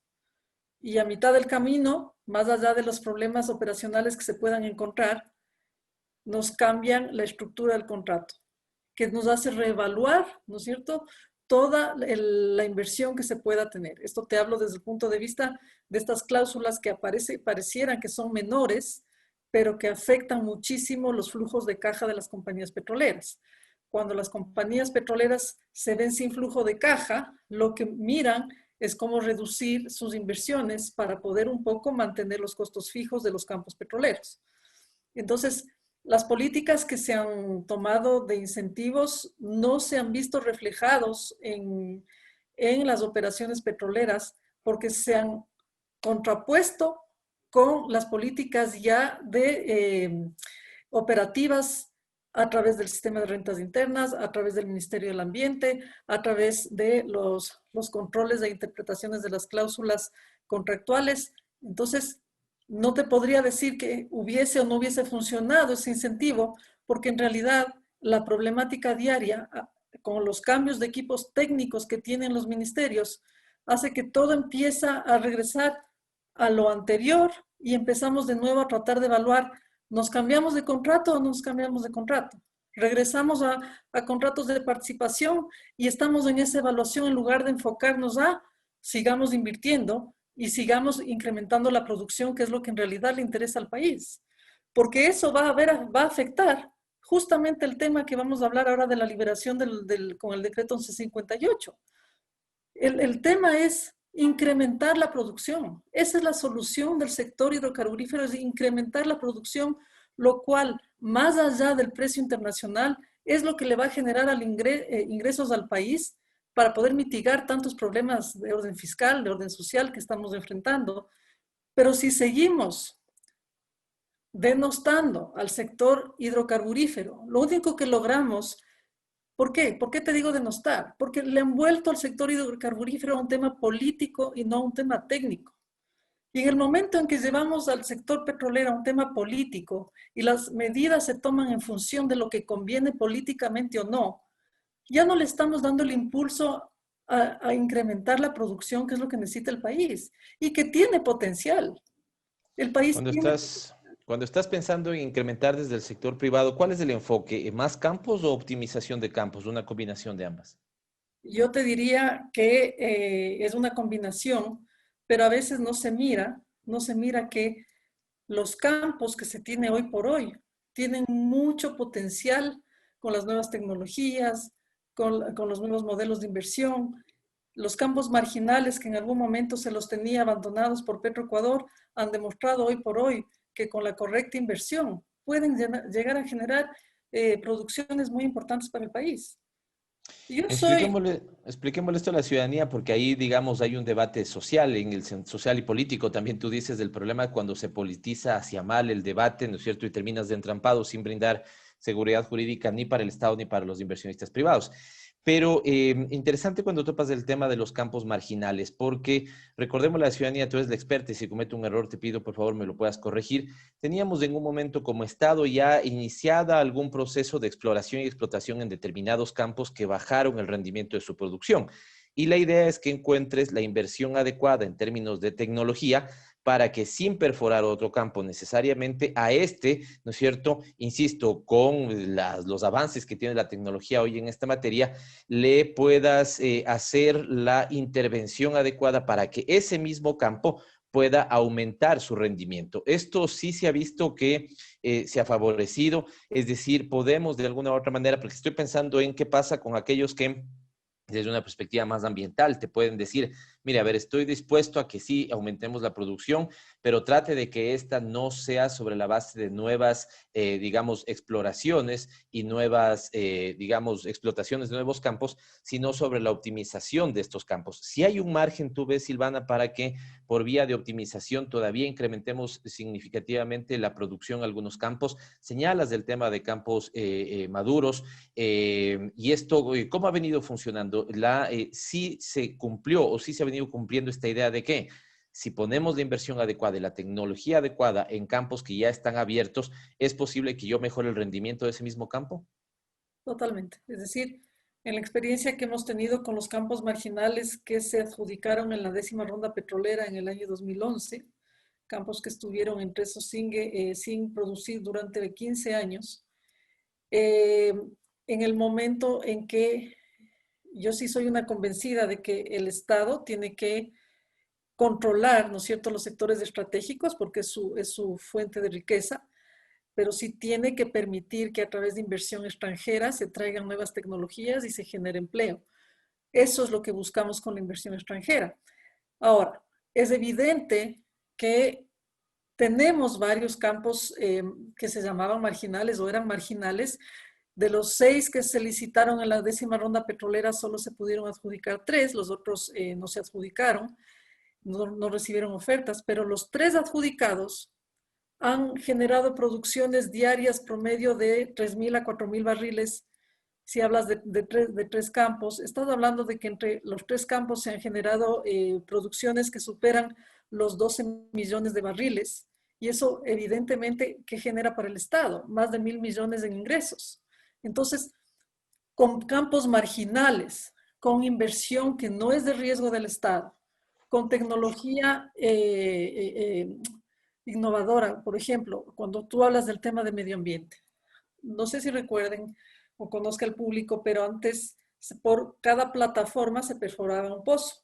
Y a mitad del camino, más allá de los problemas operacionales que se puedan encontrar, nos cambian la estructura del contrato, que nos hace reevaluar, ¿no es cierto?, toda la inversión que se pueda tener. Esto te hablo desde el punto de vista de estas cláusulas que parecieran que son menores, pero que afectan muchísimo los flujos de caja de las compañías petroleras. Cuando las compañías petroleras se ven sin flujo de caja, lo que miran es cómo reducir sus inversiones para poder un poco mantener los costos fijos de los campos petroleros. Entonces, las políticas que se han tomado de incentivos no se han visto reflejados en las operaciones petroleras porque se han contrapuesto con las políticas ya de operativas a través del sistema de rentas internas, a través del Ministerio del Ambiente, a través de los controles de interpretaciones de las cláusulas contractuales. Entonces, no te podría decir que hubiese o no hubiese funcionado ese incentivo, porque en realidad la problemática diaria con los cambios de equipos técnicos que tienen los ministerios hace que todo empieza a regresar a lo anterior y empezamos de nuevo a tratar de evaluar, ¿nos cambiamos de contrato o no nos cambiamos de contrato? Regresamos a contratos de participación y estamos en esa evaluación en lugar de enfocarnos a sigamos invirtiendo y sigamos incrementando la producción, que es lo que en realidad le interesa al país. Porque eso va a afectar justamente el tema que vamos a hablar ahora de la liberación con el decreto 1158. El tema es incrementar la producción. Esa es la solución del sector hidrocarburífero, es incrementar la producción, lo cual, más allá del precio internacional, es lo que le va a generar ingresos al país para poder mitigar tantos problemas de orden fiscal, de orden social que estamos enfrentando. Pero si seguimos denostando al sector hidrocarburífero, lo único que logramos, ¿por qué? ¿Por qué te digo denostar? Porque le han vuelto al sector hidrocarburífero a un tema político y no a un tema técnico. Y en el momento en que llevamos al sector petrolero a un tema político y las medidas se toman en función de lo que conviene políticamente o no, ya no le estamos dando el impulso a incrementar la producción, que es lo que necesita el país y que tiene potencial. El país Cuando estás pensando en incrementar desde el sector privado, ¿cuál es el enfoque? ¿Más campos o optimización de campos? ¿Una combinación de ambas? Yo te diría que es una combinación, pero a veces no se mira que los campos que se tiene hoy por hoy tienen mucho potencial con las nuevas tecnologías, con los nuevos modelos de inversión. Los campos marginales que en algún momento se los tenía abandonados por Petroecuador han demostrado hoy por hoy que con la correcta inversión pueden llegar a generar producciones muy importantes para el país. Expliquémosle esto a la ciudadanía, porque ahí, digamos, hay un debate social, social y político. También tú dices del problema cuando se politiza hacia mal el debate, ¿no es cierto? Y terminas de entrampado sin brindar seguridad jurídica ni para el Estado ni para los inversionistas privados. Pero interesante cuando topas el tema de los campos marginales, porque recordemos la ciudadanía, tú eres la experta y si cometo un error te pido por favor me lo puedas corregir. Teníamos en un momento como Estado ya iniciada algún proceso de exploración y explotación en determinados campos que bajaron el rendimiento de su producción. Y la idea es que encuentres la inversión adecuada en términos de tecnología para que sin perforar otro campo necesariamente a este, ¿no es cierto? Insisto, con los avances que tiene la tecnología hoy en esta materia, le puedas hacer la intervención adecuada para que ese mismo campo pueda aumentar su rendimiento. Esto sí se ha visto que se ha favorecido, es decir, podemos de alguna u otra manera, porque estoy pensando en qué pasa con aquellos que desde una perspectiva más ambiental te pueden decir, mire, a ver, estoy dispuesto a que sí aumentemos la producción, pero trate de que esta no sea sobre la base de nuevas, digamos, exploraciones y nuevas, digamos, explotaciones de nuevos campos, sino sobre la optimización de estos campos. Si hay un margen, tú ves, Silvana, para que por vía de optimización todavía incrementemos significativamente la producción en algunos campos. Señalas del tema de campos maduros y esto, ¿cómo ha venido funcionando? Sí se cumplió o sí se ha venido cumpliendo esta idea de que si ponemos la inversión adecuada y la tecnología adecuada en campos que ya están abiertos, ¿es posible que yo mejore el rendimiento de ese mismo campo? Totalmente. Es decir, en la experiencia que hemos tenido con los campos marginales que se adjudicaron en la 10ª ronda petrolera en el año 2011, campos que estuvieron en Tres Osingue sin producir durante 15 años, en el momento en que yo sí soy una convencida de que el Estado tiene que controlar, ¿no es cierto?, los sectores estratégicos porque es su fuente de riqueza, pero sí tiene que permitir que a través de inversión extranjera se traigan nuevas tecnologías y se genere empleo. Eso es lo que buscamos con la inversión extranjera. Ahora, es evidente que tenemos varios campos que se llamaban marginales o eran marginales. De los 6 que se licitaron en la 10ª ronda petrolera, solo se pudieron adjudicar 3, los otros no se adjudicaron, no recibieron ofertas, pero los 3 adjudicados han generado producciones diarias promedio de 3.000 a 4.000 barriles. Si hablas de 3 campos, estás hablando de que entre los 3 campos se han generado producciones que superan los 12 millones de barriles, y eso evidentemente que genera para el Estado más de 1.000 millones en ingresos. Entonces, con campos marginales, con inversión que no es de riesgo del Estado, con tecnología innovadora, por ejemplo, cuando tú hablas del tema de medio ambiente. No sé si recuerden o conozca el público, pero antes por cada plataforma se perforaba un pozo.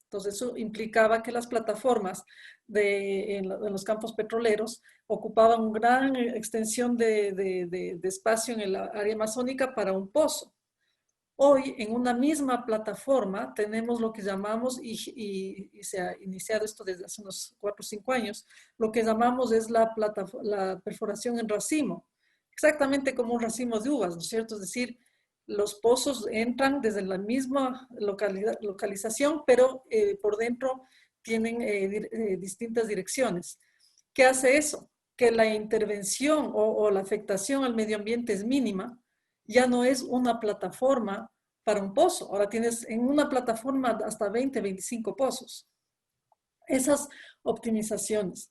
Entonces eso implicaba que las plataformas en los campos petroleros ocupaban una gran extensión de espacio en el área amazónica para un pozo. Hoy, en una misma plataforma, tenemos lo que llamamos, y se ha iniciado esto desde hace unos 4 o 5 años, lo que llamamos es la perforación en racimo, exactamente como un racimo de uvas, ¿no es cierto? Es decir, los pozos entran desde la misma localización, pero por dentro tienen distintas direcciones. ¿Qué hace eso? Que la intervención o la afectación al medio ambiente es mínima. Ya no es una plataforma para un pozo. Ahora tienes en una plataforma hasta 20, 25 pozos. Esas optimizaciones.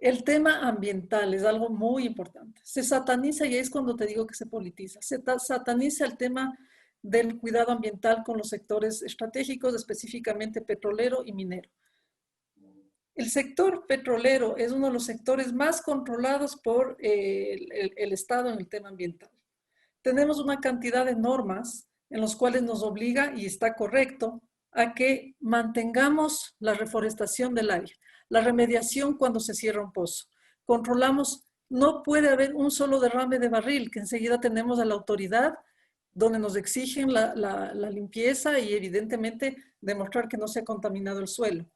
El tema ambiental es algo muy importante. Se sataniza, y es cuando te digo que se politiza. Se sataniza el tema del cuidado ambiental con los sectores estratégicos, específicamente petrolero y minero. El sector petrolero es uno de los sectores más controlados por el Estado en el tema ambiental. Tenemos una cantidad de normas en las cuales nos obliga, y está correcto, a que mantengamos la reforestación del área, la remediación cuando se cierra un pozo. Controlamos, no puede haber un solo derrame de barril, que enseguida tenemos a la autoridad donde nos exigen la limpieza y evidentemente demostrar que no se ha contaminado el suelo.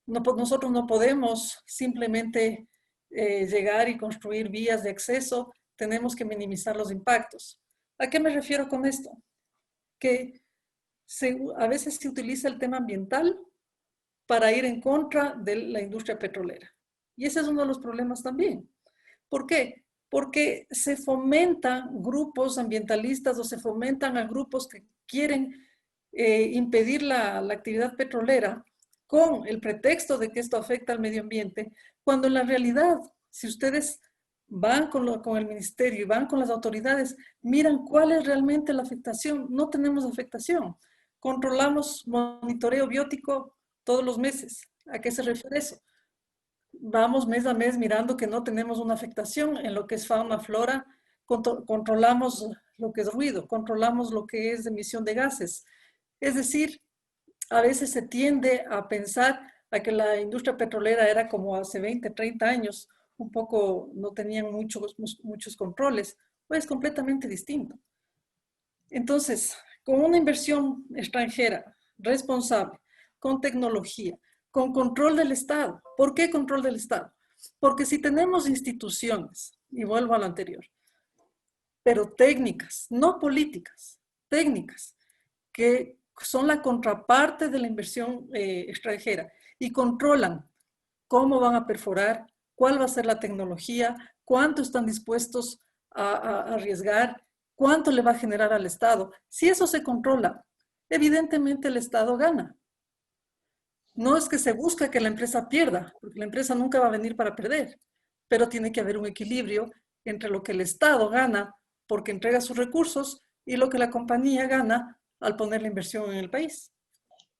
Nosotros no podemos simplemente llegar y construir vías de acceso. Tenemos que minimizar los impactos. ¿A qué me refiero con esto? Que a veces se utiliza el tema ambiental para ir en contra de la industria petrolera. Y ese es uno de los problemas también. ¿Por qué? Porque se fomentan grupos ambientalistas o se fomentan a grupos que quieren impedir la actividad petrolera con el pretexto de que esto afecta al medio ambiente, cuando en la realidad, si ustedes van con el ministerio y van con las autoridades, miran cuál es realmente la afectación. No tenemos afectación. Controlamos monitoreo biótico todos los meses. ¿A qué se refiere eso? vamos mes a mes mirando que no tenemos una afectación en lo que es fauna, flora, controlamos lo que es ruido, controlamos lo que es emisión de gases. Es decir, a veces se tiende a pensar a que la industria petrolera era como hace 20, 30 años, un poco no tenían muchos controles, pues es completamente distinto. Entonces, con una inversión extranjera responsable, con tecnología, con control del Estado. ¿Por qué control del Estado? Porque si tenemos instituciones, y vuelvo a lo anterior, pero técnicas, no políticas, técnicas, que son la contraparte de la inversión extranjera y controlan cómo van a perforar, cuál va a ser la tecnología, cuánto están dispuestos a arriesgar, cuánto le va a generar al Estado. Si eso se controla, evidentemente el Estado gana. No es que se busca que la empresa pierda, porque la empresa nunca va a venir para perder, pero tiene que haber un equilibrio entre lo que el Estado gana porque entrega sus recursos y lo que la compañía gana al poner la inversión en el país.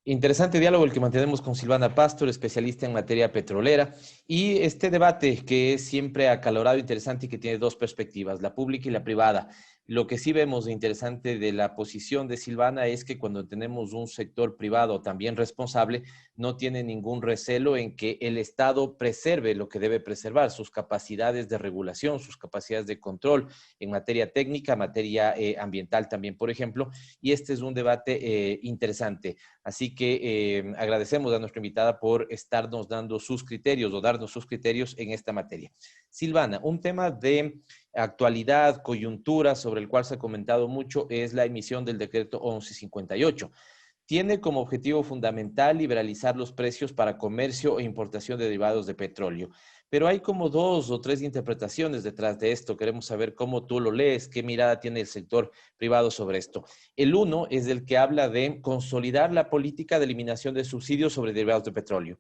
Interesante diálogo el que mantenemos con Silvana Pastor, especialista en materia petrolera, y este debate que es siempre acalorado, interesante y que tiene dos perspectivas, la pública y la privada. Lo que sí vemos de interesante de la posición de Silvana es que cuando tenemos un sector privado también responsable, no tiene ningún recelo en que el Estado preserve lo que debe preservar, sus capacidades de regulación, sus capacidades de control en materia técnica, materia ambiental también, por ejemplo, y este es un debate interesante. Así que agradecemos a nuestra invitada por estarnos dando sus criterios o darnos sus criterios en esta materia. Silvana, un tema de actualidad, coyuntura, sobre el cual se ha comentado mucho, es la emisión del decreto 1158. Tiene como objetivo fundamental liberalizar los precios para comercio e importación de derivados de petróleo. Pero hay como dos o tres interpretaciones detrás de esto. Queremos saber cómo tú lo lees, qué mirada tiene el sector privado sobre esto. El uno es el que habla de consolidar la política de eliminación de subsidios sobre derivados de petróleo.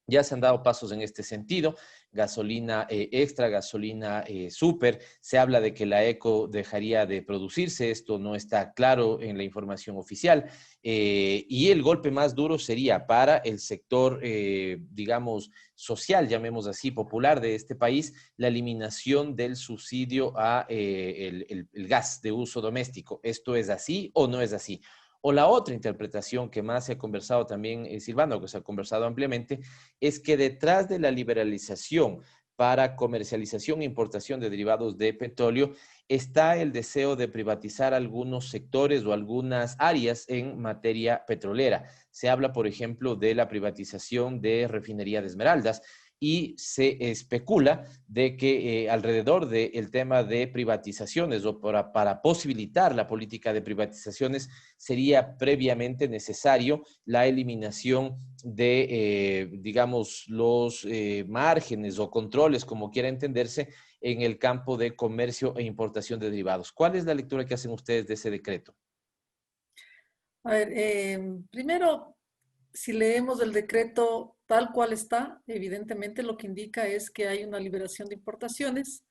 Ya se han dado pasos en este sentido, gasolina extra, gasolina super, se habla de que la eco dejaría de producirse, esto no está claro en la información oficial, y el golpe más duro sería para el sector, digamos, social, llamemos así, popular de este país, la eliminación del subsidio a el gas de uso doméstico. ¿Esto es así o no es así? O la otra interpretación que más se ha conversado también, Silvana, o que se ha conversado ampliamente, es que detrás de la liberalización para comercialización e importación de derivados de petróleo está el deseo de privatizar algunos sectores o algunas áreas en materia petrolera. Se habla, por ejemplo, de la privatización de Refinería de Esmeraldas, y se especula de que alrededor del tema de privatizaciones o para posibilitar la política de privatizaciones sería previamente necesario la eliminación de, digamos, los márgenes o controles, como quiera entenderse, en el campo de comercio e importación de derivados. ¿Cuál es la lectura que hacen ustedes de ese decreto? A ver, primero, si leemos el decreto tal cual está, evidentemente lo que indica es que hay una liberación de importaciones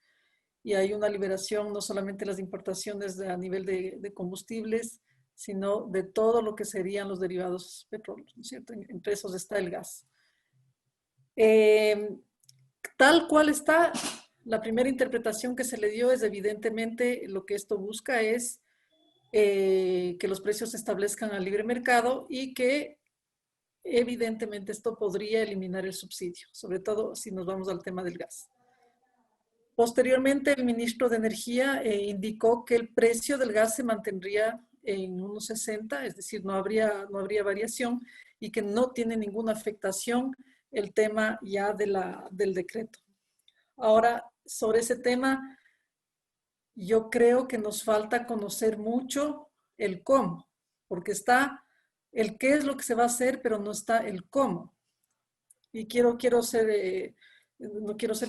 y hay una liberación no solamente de las importaciones a nivel de combustibles, sino de todo lo que serían los derivados petróleos, ¿no es cierto? Entre esos está el gas. Tal cual está, la primera interpretación que se le dio es evidentemente lo que esto busca es que los precios se establezcan al libre mercado y que evidentemente esto podría eliminar el subsidio, sobre todo si nos vamos al tema del gas. Posteriormente, el ministro de Energía indicó que el precio del gas se mantendría en unos 60, es decir, no habría variación y que no tiene ninguna afectación el tema ya del decreto. Ahora, sobre ese tema, yo creo que nos falta conocer mucho el cómo, porque está el qué es lo que se va a hacer, pero no está el cómo. Y no quiero ser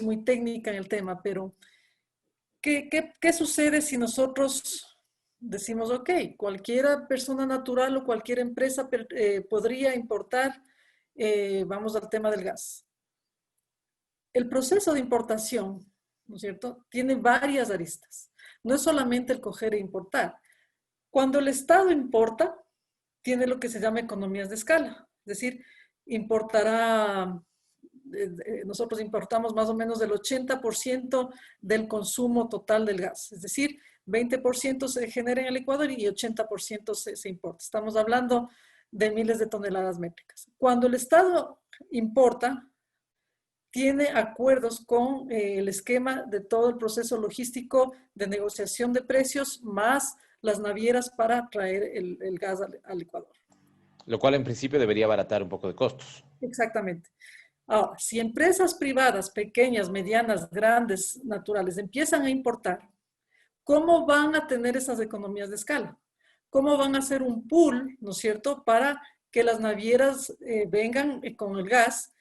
muy técnica en el tema, pero ¿qué sucede si nosotros decimos, ok, cualquier persona natural o cualquier empresa podría importar, vamos al tema del gas? El proceso de importación, ¿no es cierto?, tiene varias aristas. No es solamente el coger e importar. Cuando el Estado importa, tiene lo que se llama economías de escala. Es decir, importará nosotros importamos más o menos el 80% del consumo total del gas. Es decir, 20% se genera en el Ecuador y 80% se importa. Estamos hablando de miles de toneladas métricas. Cuando el Estado importa, tiene acuerdos con el esquema de todo el proceso logístico de negociación de precios más las navieras para traer el gas al Ecuador. Lo cual en principio debería abaratar un poco de costos. Exactamente. Ahora, si empresas privadas, pequeñas, medianas, grandes, naturales, empiezan a importar, ¿cómo van a tener esas economías de escala? ¿Cómo van a hacer un pool, ¿no es cierto?, para que las navieras vengan con el gas?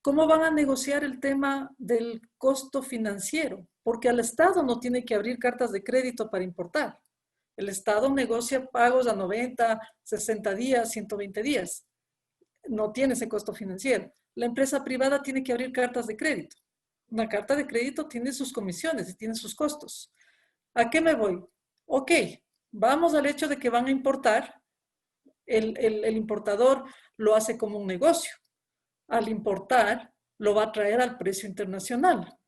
¿Cómo van a negociar el tema del costo financiero? Porque al Estado no tiene que abrir cartas de crédito para importar. El Estado negocia pagos a 90, 60 días, 120 días. No tiene ese costo financiero. La empresa privada tiene que abrir cartas de crédito. Una carta de crédito tiene sus comisiones y tiene sus costos. ¿A qué me voy? Ok, vamos al hecho de que van a importar. El importador lo hace como un negocio. Al importar, lo va a traer al precio internacional.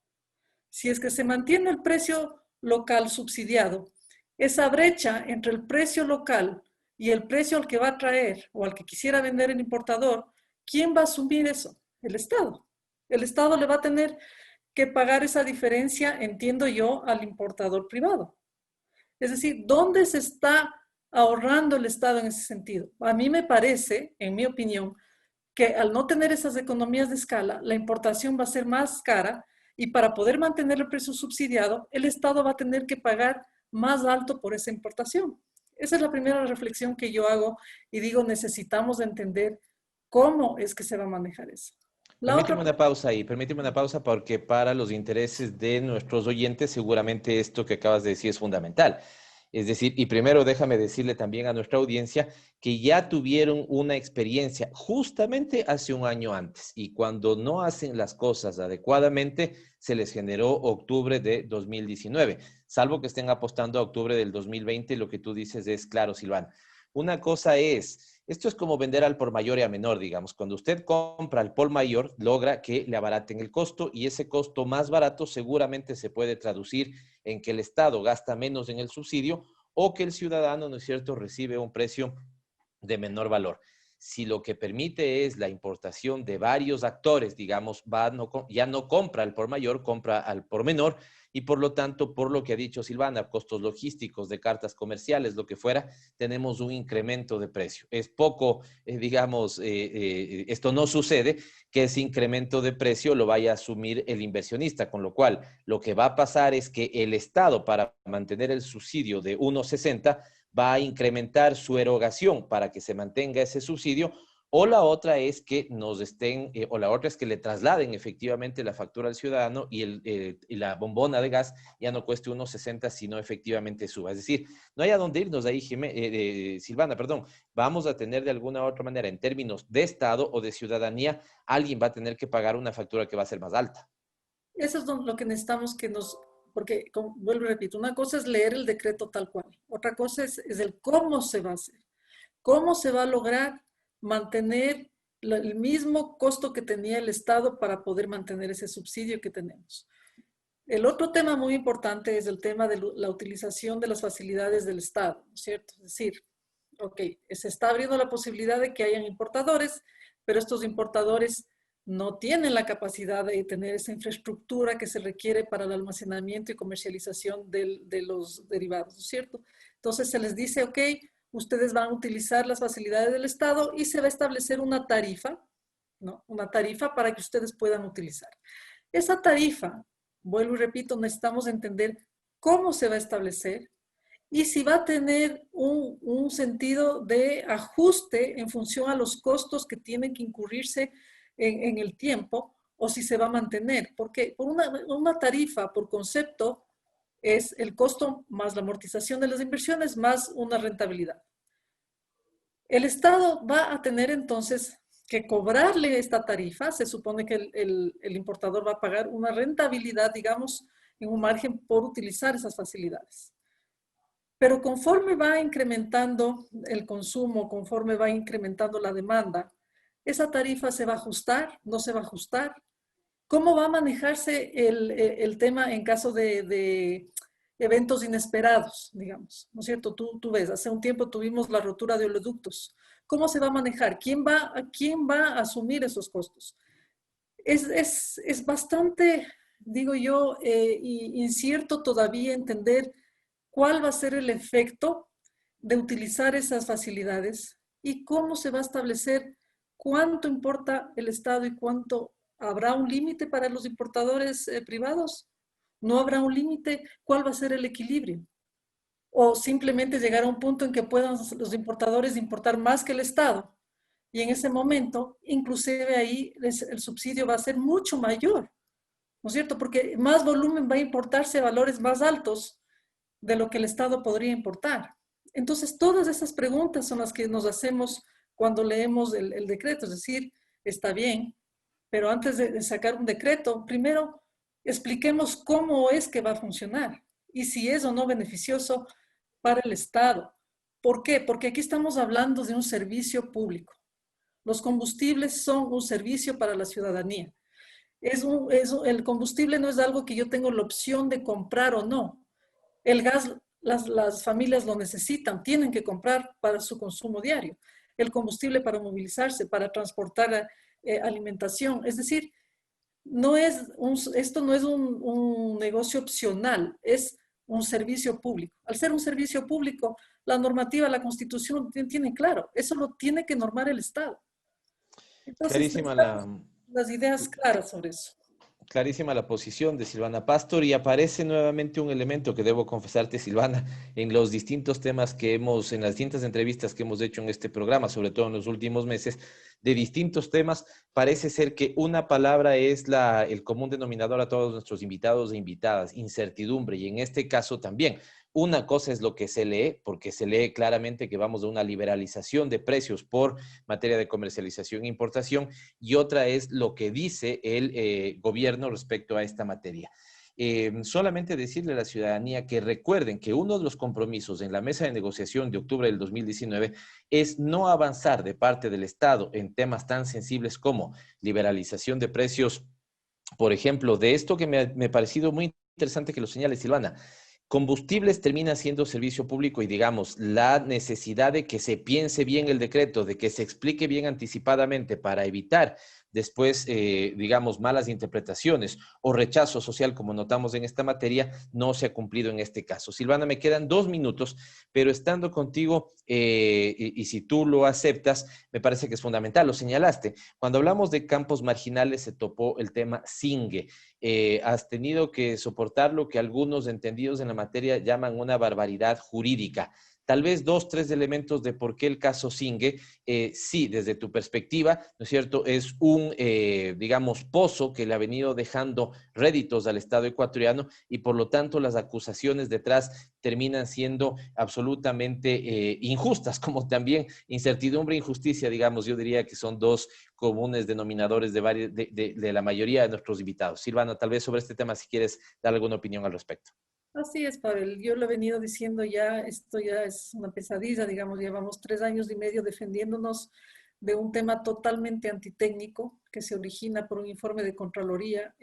Si es que se mantiene el precio local subsidiado, esa brecha entre el precio local y el precio al que va a traer o al que quisiera vender el importador, ¿quién va a asumir eso? El Estado. El Estado le va a tener que pagar esa diferencia, entiendo yo, al importador privado. Es decir, ¿dónde se está ahorrando el Estado en ese sentido? A mí me parece, en mi opinión, que al no tener esas economías de escala, la importación va a ser más cara y para poder mantener el precio subsidiado, el Estado va a tener que pagar más alto por esa importación. Esa es la primera reflexión que yo hago y digo, necesitamos entender cómo es que se va a manejar eso. Permíteme una pausa ahí, permíteme una pausa porque para los intereses de nuestros oyentes seguramente esto que acabas de decir es fundamental. Es decir, y primero déjame decirle también a nuestra audiencia que ya tuvieron una experiencia justamente hace un año antes y cuando no hacen las cosas adecuadamente se les generó octubre de 2019, salvo que estén apostando a octubre del 2020, lo que tú dices es claro, Silvana. Una cosa es, esto es como vender al por mayor y a menor, digamos. Cuando usted compra al por mayor, logra que le abaraten el costo y ese costo más barato seguramente se puede traducir en que el Estado gasta menos en el subsidio o que el ciudadano, ¿no es cierto?, recibe un precio de menor valor. Si lo que permite es la importación de varios actores, digamos, ya no compra al por mayor, compra al por menor, y por lo tanto, por lo que ha dicho Silvana, costos logísticos, de cartas comerciales, lo que fuera, tenemos un incremento de precio. Es poco, digamos, esto no sucede, que ese incremento de precio lo vaya a asumir el inversionista, con lo cual lo que va a pasar es que el Estado, para mantener el subsidio de 1,60, va a incrementar su erogación para que se mantenga ese subsidio, o la otra es que le trasladen efectivamente la factura al ciudadano y la bombona de gas ya no cueste 1,60, sino efectivamente suba. Es decir, no hay a dónde irnos de ahí, Silvana, perdón. Vamos a tener de alguna u otra manera, en términos de Estado o de ciudadanía, alguien va a tener que pagar una factura que va a ser más alta. Eso es lo que necesitamos porque, vuelvo y repito, una cosa es leer el decreto tal cual, otra cosa es el cómo se va a hacer, cómo se va a lograr mantener el mismo costo que tenía el Estado para poder mantener ese subsidio que tenemos. El otro tema muy importante es el tema de la utilización de las facilidades del Estado, ¿no es cierto? Es decir, ok, se está abriendo la posibilidad de que hayan importadores, pero estos importadores no tienen la capacidad de tener esa infraestructura que se requiere para el almacenamiento y comercialización de los derivados, ¿no es cierto? Entonces se les dice, ok, ustedes van a utilizar las facilidades del Estado y se va a establecer una tarifa, ¿no? Una tarifa para que ustedes puedan utilizar. Esa tarifa, vuelvo y repito, necesitamos entender cómo se va a establecer y si va a tener un sentido de ajuste en función a los costos que tienen que incurrirse en el tiempo o si se va a mantener. Porque por una tarifa, por concepto, es el costo más la amortización de las inversiones más una rentabilidad. El Estado va a tener entonces que cobrarle esta tarifa. Se supone que el importador va a pagar una rentabilidad, digamos, en un margen por utilizar esas facilidades. Pero conforme va incrementando el consumo, conforme va incrementando la demanda, esa tarifa se va a ajustar, no se va a ajustar. ¿Cómo va a manejarse el tema en caso de eventos inesperados, digamos? ¿No es cierto? Tú ves, hace un tiempo tuvimos la rotura de oleoductos. ¿Cómo se va a manejar? ¿Quién va a asumir esos costos? Es bastante, digo yo, incierto todavía entender cuál va a ser el efecto de utilizar esas facilidades y cómo se va a establecer cuánto importa el Estado y cuánto. ¿Habrá un límite para los importadores privados? ¿No habrá un límite? ¿Cuál va a ser el equilibrio? O simplemente llegar a un punto en que puedan los importadores importar más que el Estado. Y en ese momento, inclusive ahí, el subsidio va a ser mucho mayor, ¿no es cierto? Porque más volumen va a importarse a valores más altos de lo que el Estado podría importar. Entonces, todas esas preguntas son las que nos hacemos cuando leemos el decreto. Es decir, está bien, pero antes de sacar un decreto, primero expliquemos cómo es que va a funcionar y si es o no beneficioso para el Estado. ¿Por qué? Porque aquí estamos hablando de un servicio público. Los combustibles son un servicio para la ciudadanía. El combustible no es algo que yo tengo la opción de comprar o no. El gas, las familias lo necesitan, tienen que comprar para su consumo diario. El combustible para movilizarse, para transportar alimentación. Es decir, esto no es un negocio opcional, es un servicio público. Al ser un servicio público, la normativa, la Constitución tiene claro, eso lo tiene que normar el Estado. Entonces, Clarísima las ideas claras sobre eso. Clarísima la posición de Silvana Pastor y aparece nuevamente un elemento que debo confesarte, Silvana, en los distintos temas en las distintas entrevistas que hemos hecho en este programa, sobre todo en los últimos meses, de distintos temas, parece ser que una palabra es el común denominador a todos nuestros invitados e invitadas, incertidumbre, y en este caso también. Una cosa es lo que se lee, porque se lee claramente que vamos a una liberalización de precios por materia de comercialización e importación, y otra es lo que dice el gobierno respecto a esta materia. Solamente decirle a la ciudadanía que recuerden que uno de los compromisos en la mesa de negociación de octubre del 2019 es no avanzar de parte del Estado en temas tan sensibles como liberalización de precios, por ejemplo, de esto que me ha parecido muy interesante que lo señale Silvana. Combustibles termina siendo servicio público y, digamos, la necesidad de que se piense bien el decreto, de que se explique bien anticipadamente para evitar después, digamos, malas interpretaciones o rechazo social, como notamos en esta materia, no se ha cumplido en este caso. Silvana, me quedan 2 minutos, pero estando contigo, y si tú lo aceptas, me parece que es fundamental, lo señalaste. Cuando hablamos de campos marginales se topó el tema Singue. Has tenido que soportar lo que algunos entendidos en la materia llaman una barbaridad jurídica. Tal vez 2, 3 elementos de por qué el caso Singue, sí, desde tu perspectiva, ¿no es cierto?, es un, digamos, pozo que le ha venido dejando réditos al Estado ecuatoriano y por lo tanto las acusaciones detrás terminan siendo absolutamente injustas, como también incertidumbre e injusticia, digamos, yo diría que son 2 comunes denominadores de la mayoría de nuestros invitados. Silvana, tal vez sobre este tema, si quieres dar alguna opinión al respecto. Así es, Pavel. Yo lo he venido diciendo ya, esto ya es una pesadilla, digamos, llevamos 3 años y medio defendiéndonos de un tema totalmente antitécnico que se origina por un informe de Contraloría,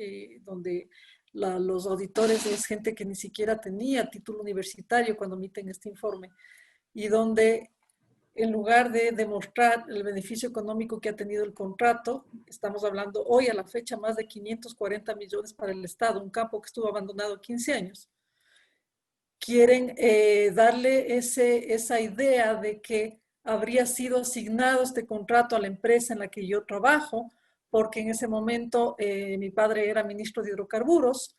donde los auditores es gente que ni siquiera tenía título universitario cuando emiten este informe, y donde en lugar de demostrar el beneficio económico que ha tenido el contrato, estamos hablando hoy a la fecha más de 540 millones para el Estado, un campo que estuvo abandonado 15 años. Quieren darle esa idea de que habría sido asignado este contrato a la empresa en la que yo trabajo, porque en ese momento mi padre era ministro de hidrocarburos,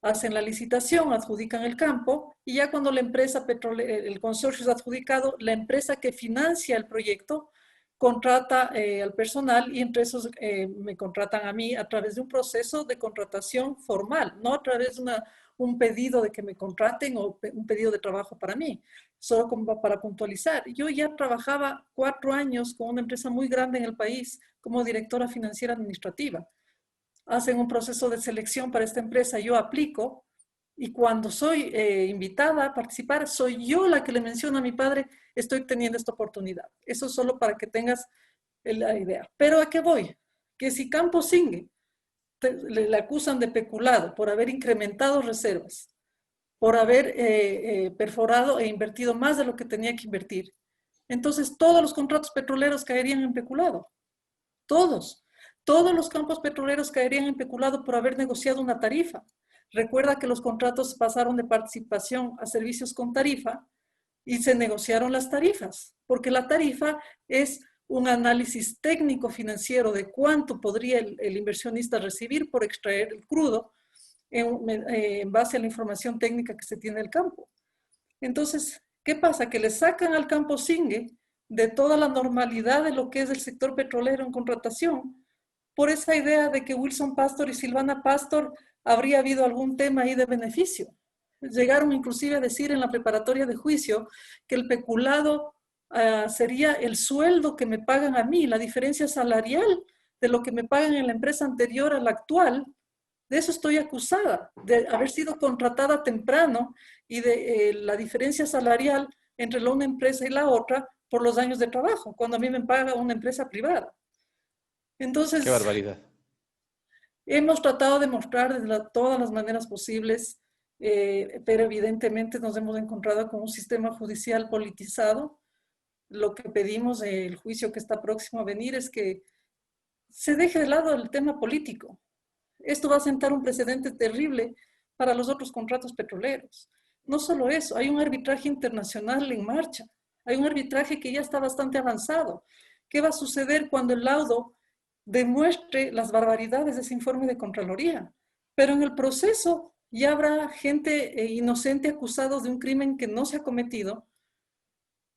hacen la licitación, adjudican el campo, y ya cuando la empresa el consorcio es adjudicado, la empresa que financia el proyecto contrata al personal, y entre esos me contratan a mí a través de un proceso de contratación formal, no a través de un pedido de que me contraten o un pedido de trabajo para mí, solo como para puntualizar. Yo ya trabajaba 4 años con una empresa muy grande en el país como directora financiera administrativa. Hacen un proceso de selección para esta empresa, yo aplico, y cuando soy invitada a participar, soy yo la que le menciona a mi padre, estoy teniendo esta oportunidad. Eso solo para que tengas la idea. Pero ¿a qué voy? Que si Campo Singue le acusan de peculado por haber incrementado reservas, por haber perforado e invertido más de lo que tenía que invertir. Entonces todos los contratos petroleros caerían en peculado. Todos los campos petroleros caerían en peculado por haber negociado una tarifa. Recuerda que los contratos pasaron de participación a servicios con tarifa y se negociaron las tarifas, porque la tarifa es un análisis técnico financiero de cuánto podría el inversionista recibir por extraer el crudo en base a la información técnica que se tiene del campo. Entonces, ¿qué pasa? Que le sacan al campo Singue de toda la normalidad de lo que es el sector petrolero en contratación, por esa idea de que Wilson Pastor y Silvana Pastor habría habido algún tema ahí de beneficio. Llegaron inclusive a decir en la preparatoria de juicio que el peculado sería el sueldo que me pagan a mí, la diferencia salarial de lo que me pagan en la empresa anterior a la actual. De eso estoy acusada, de haber sido contratada temprano y de la diferencia salarial entre una empresa y la otra por los años de trabajo, cuando a mí me paga una empresa privada. Entonces, ¡qué barbaridad! Hemos tratado de mostrar de todas las maneras posibles, pero evidentemente nos hemos encontrado con un sistema judicial politizado. Lo que pedimos del juicio que está próximo a venir es que se deje de lado el tema político. Esto va a sentar un precedente terrible para los otros contratos petroleros. No solo eso, hay un arbitraje internacional en marcha. Hay un arbitraje que ya está bastante avanzado. ¿Qué va a suceder cuando el laudo demuestre las barbaridades de ese informe de Contraloría? Pero en el proceso ya habrá gente inocente acusados de un crimen que no se ha cometido.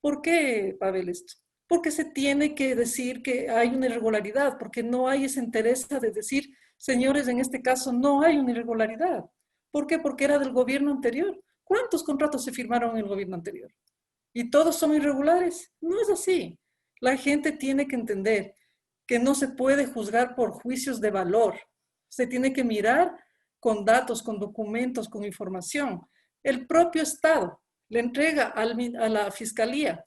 ¿Por qué, Pavel, esto? Porque se tiene que decir que hay una irregularidad, porque no hay esa entereza de decir, señores, en este caso no hay una irregularidad. ¿Por qué? Porque era del gobierno anterior. ¿Cuántos contratos se firmaron en el gobierno anterior? ¿Y todos son irregulares? No es así. La gente tiene que entender que no se puede juzgar por juicios de valor. Se tiene que mirar con datos, con documentos, con información. El propio Estado le entrega a la Fiscalía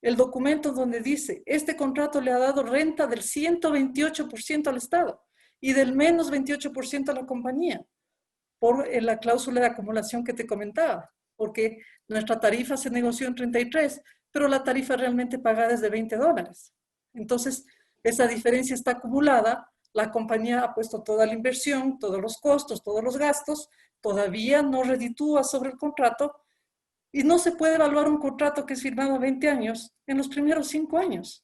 el documento donde dice, este contrato le ha dado renta del 128% al Estado y del menos 28% a la compañía, por la cláusula de acumulación que te comentaba, porque nuestra tarifa se negoció en 33, pero la tarifa realmente pagada es de $20. Entonces, esa diferencia está acumulada, la compañía ha puesto toda la inversión, todos los costos, todos los gastos, todavía no reditúa sobre el contrato y no se puede evaluar un contrato que es firmado a 20 años en los primeros 5 años.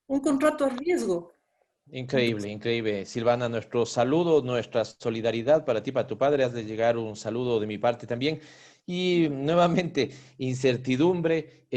Un contrato a riesgo. Increíble, increíble. Silvana, nuestro saludo, nuestra solidaridad para ti, para tu padre. Has de llegar un saludo de mi parte también. Y nuevamente, incertidumbre,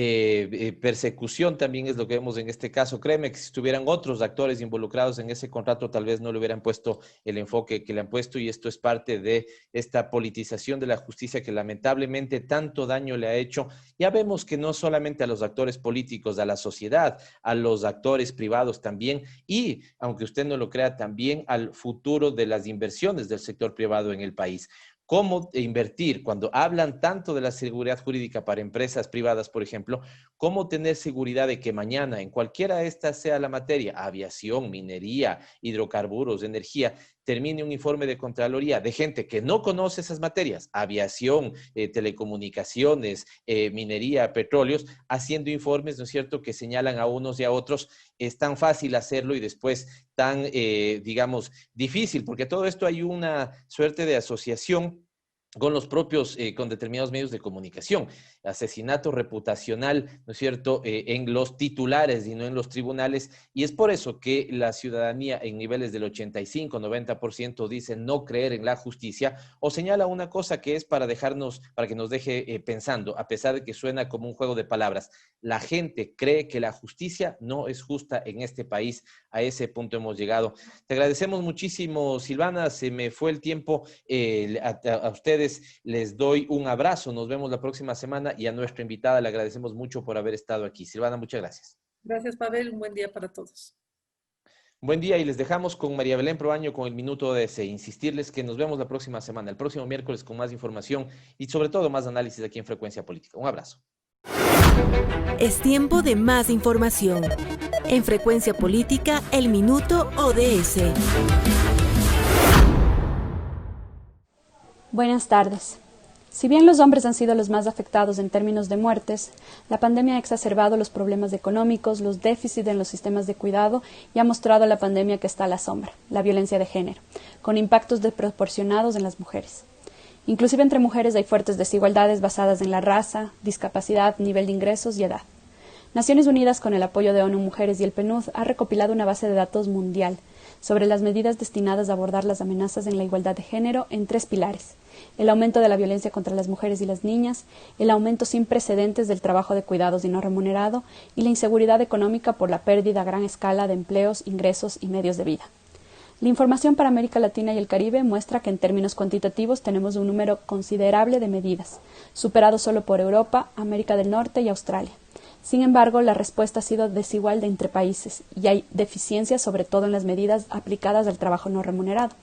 persecución también es lo que vemos en este caso. Créeme que si estuvieran otros actores involucrados en ese contrato, tal vez no le hubieran puesto el enfoque que le han puesto, y esto es parte de esta politización de la justicia que lamentablemente tanto daño le ha hecho. Ya vemos que no solamente a los actores políticos, a la sociedad, a los actores privados también, y aunque usted no lo crea, también al futuro de las inversiones del sector privado en el país. ¿Cómo invertir? Cuando hablan tanto de la seguridad jurídica para empresas privadas, por ejemplo, ¿cómo tener seguridad de que mañana en cualquiera de estas sea la materia, aviación, minería, hidrocarburos, energía, termine un informe de Contraloría de gente que no conoce esas materias, aviación, telecomunicaciones, minería, petróleos, haciendo informes, ¿no es cierto?, que señalan a unos y a otros? Es tan fácil hacerlo y después tan, digamos, difícil, porque todo esto hay una suerte de asociación con los propios, con determinados medios de comunicación. Asesinato reputacional, ¿no es cierto?, en los titulares y no en los tribunales. Y es por eso que la ciudadanía en niveles del 85-90% dice no creer en la justicia, o señala una cosa que es para dejarnos, para que nos deje pensando, a pesar de que suena como un juego de palabras. La gente cree que la justicia no es justa en este país. A ese punto hemos llegado. Te agradecemos muchísimo, Silvana. Se me fue el tiempo. A ustedes les doy un abrazo. Nos vemos la próxima semana, y a nuestra invitada le agradecemos mucho por haber estado aquí. Silvana, muchas gracias. Gracias, Pavel. Un buen día para todos. Buen día, y les dejamos con María Belén Proaño con el Minuto ODS. Insistirles que nos vemos la próxima semana, el próximo miércoles, con más información y sobre todo más análisis aquí en Frecuencia Política. Un abrazo. Es tiempo de más información. En Frecuencia Política, el Minuto ODS. Buenas tardes. Si bien los hombres han sido los más afectados en términos de muertes, la pandemia ha exacerbado los problemas económicos, los déficits en los sistemas de cuidado y ha mostrado a la pandemia que está a la sombra, la violencia de género, con impactos desproporcionados en las mujeres. Inclusive entre mujeres hay fuertes desigualdades basadas en la raza, discapacidad, nivel de ingresos y edad. Naciones Unidas, con el apoyo de ONU Mujeres y el PNUD, ha recopilado una base de datos mundial sobre las medidas destinadas a abordar las amenazas en la igualdad de género en 3 pilares: el aumento de la violencia contra las mujeres y las niñas, el aumento sin precedentes del trabajo de cuidados y no remunerado y la inseguridad económica por la pérdida a gran escala de empleos, ingresos y medios de vida. La información para América Latina y el Caribe muestra que en términos cuantitativos tenemos un número considerable de medidas, superado solo por Europa, América del Norte y Australia. Sin embargo, la respuesta ha sido desigual de entre países y hay deficiencias sobre todo en las medidas aplicadas al trabajo no remunerado.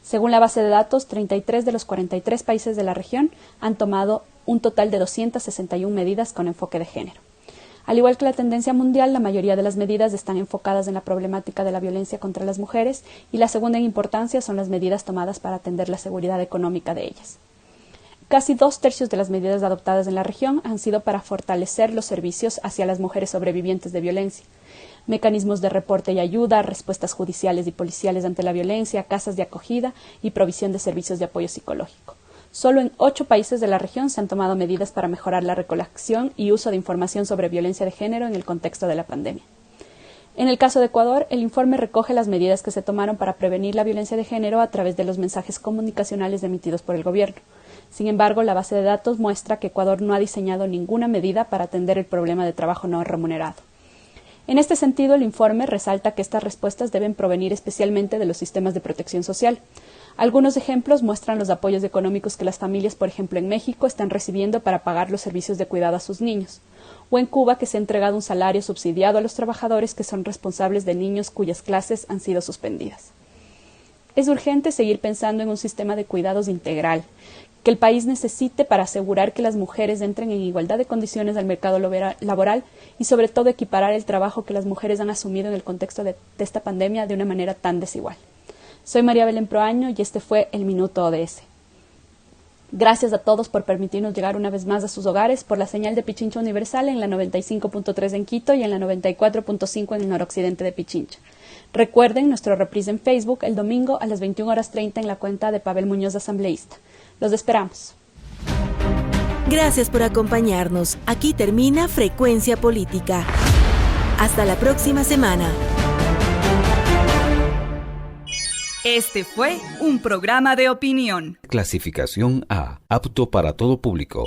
Según la base de datos, 33 de los 43 países de la región han tomado un total de 261 medidas con enfoque de género. Al igual que la tendencia mundial, la mayoría de las medidas están enfocadas en la problemática de la violencia contra las mujeres y la segunda en importancia son las medidas tomadas para atender la seguridad económica de ellas. Casi 2/3 de las medidas adoptadas en la región han sido para fortalecer los servicios hacia las mujeres sobrevivientes de violencia. Mecanismos de reporte y ayuda, respuestas judiciales y policiales ante la violencia, casas de acogida y provisión de servicios de apoyo psicológico. Solo en 8 países de la región se han tomado medidas para mejorar la recolección y uso de información sobre violencia de género en el contexto de la pandemia. En el caso de Ecuador, el informe recoge las medidas que se tomaron para prevenir la violencia de género a través de los mensajes comunicacionales emitidos por el gobierno. Sin embargo, la base de datos muestra que Ecuador no ha diseñado ninguna medida para atender el problema de trabajo no remunerado. En este sentido, el informe resalta que estas respuestas deben provenir especialmente de los sistemas de protección social. Algunos ejemplos muestran los apoyos económicos que las familias, por ejemplo en México, están recibiendo para pagar los servicios de cuidado a sus niños, o en Cuba, que se ha entregado un salario subsidiado a los trabajadores que son responsables de niños cuyas clases han sido suspendidas. Es urgente seguir pensando en un sistema de cuidados integral, que el país necesite para asegurar que las mujeres entren en igualdad de condiciones al mercado laboral y sobre todo equiparar el trabajo que las mujeres han asumido en el contexto de esta pandemia de una manera tan desigual. Soy María Belén Proaño y este fue el Minuto ODS. Gracias a todos por permitirnos llegar una vez más a sus hogares por la señal de Pichincha Universal en la 95.3 en Quito y en la 94.5 en el noroccidente de Pichincha. Recuerden nuestro reprise en Facebook el domingo a las 21:30 en la cuenta de Pavel Muñoz Asambleísta. Los esperamos. Gracias por acompañarnos. Aquí termina Frecuencia Política. Hasta la próxima semana. Este fue un programa de opinión. Clasificación A, apto para todo público.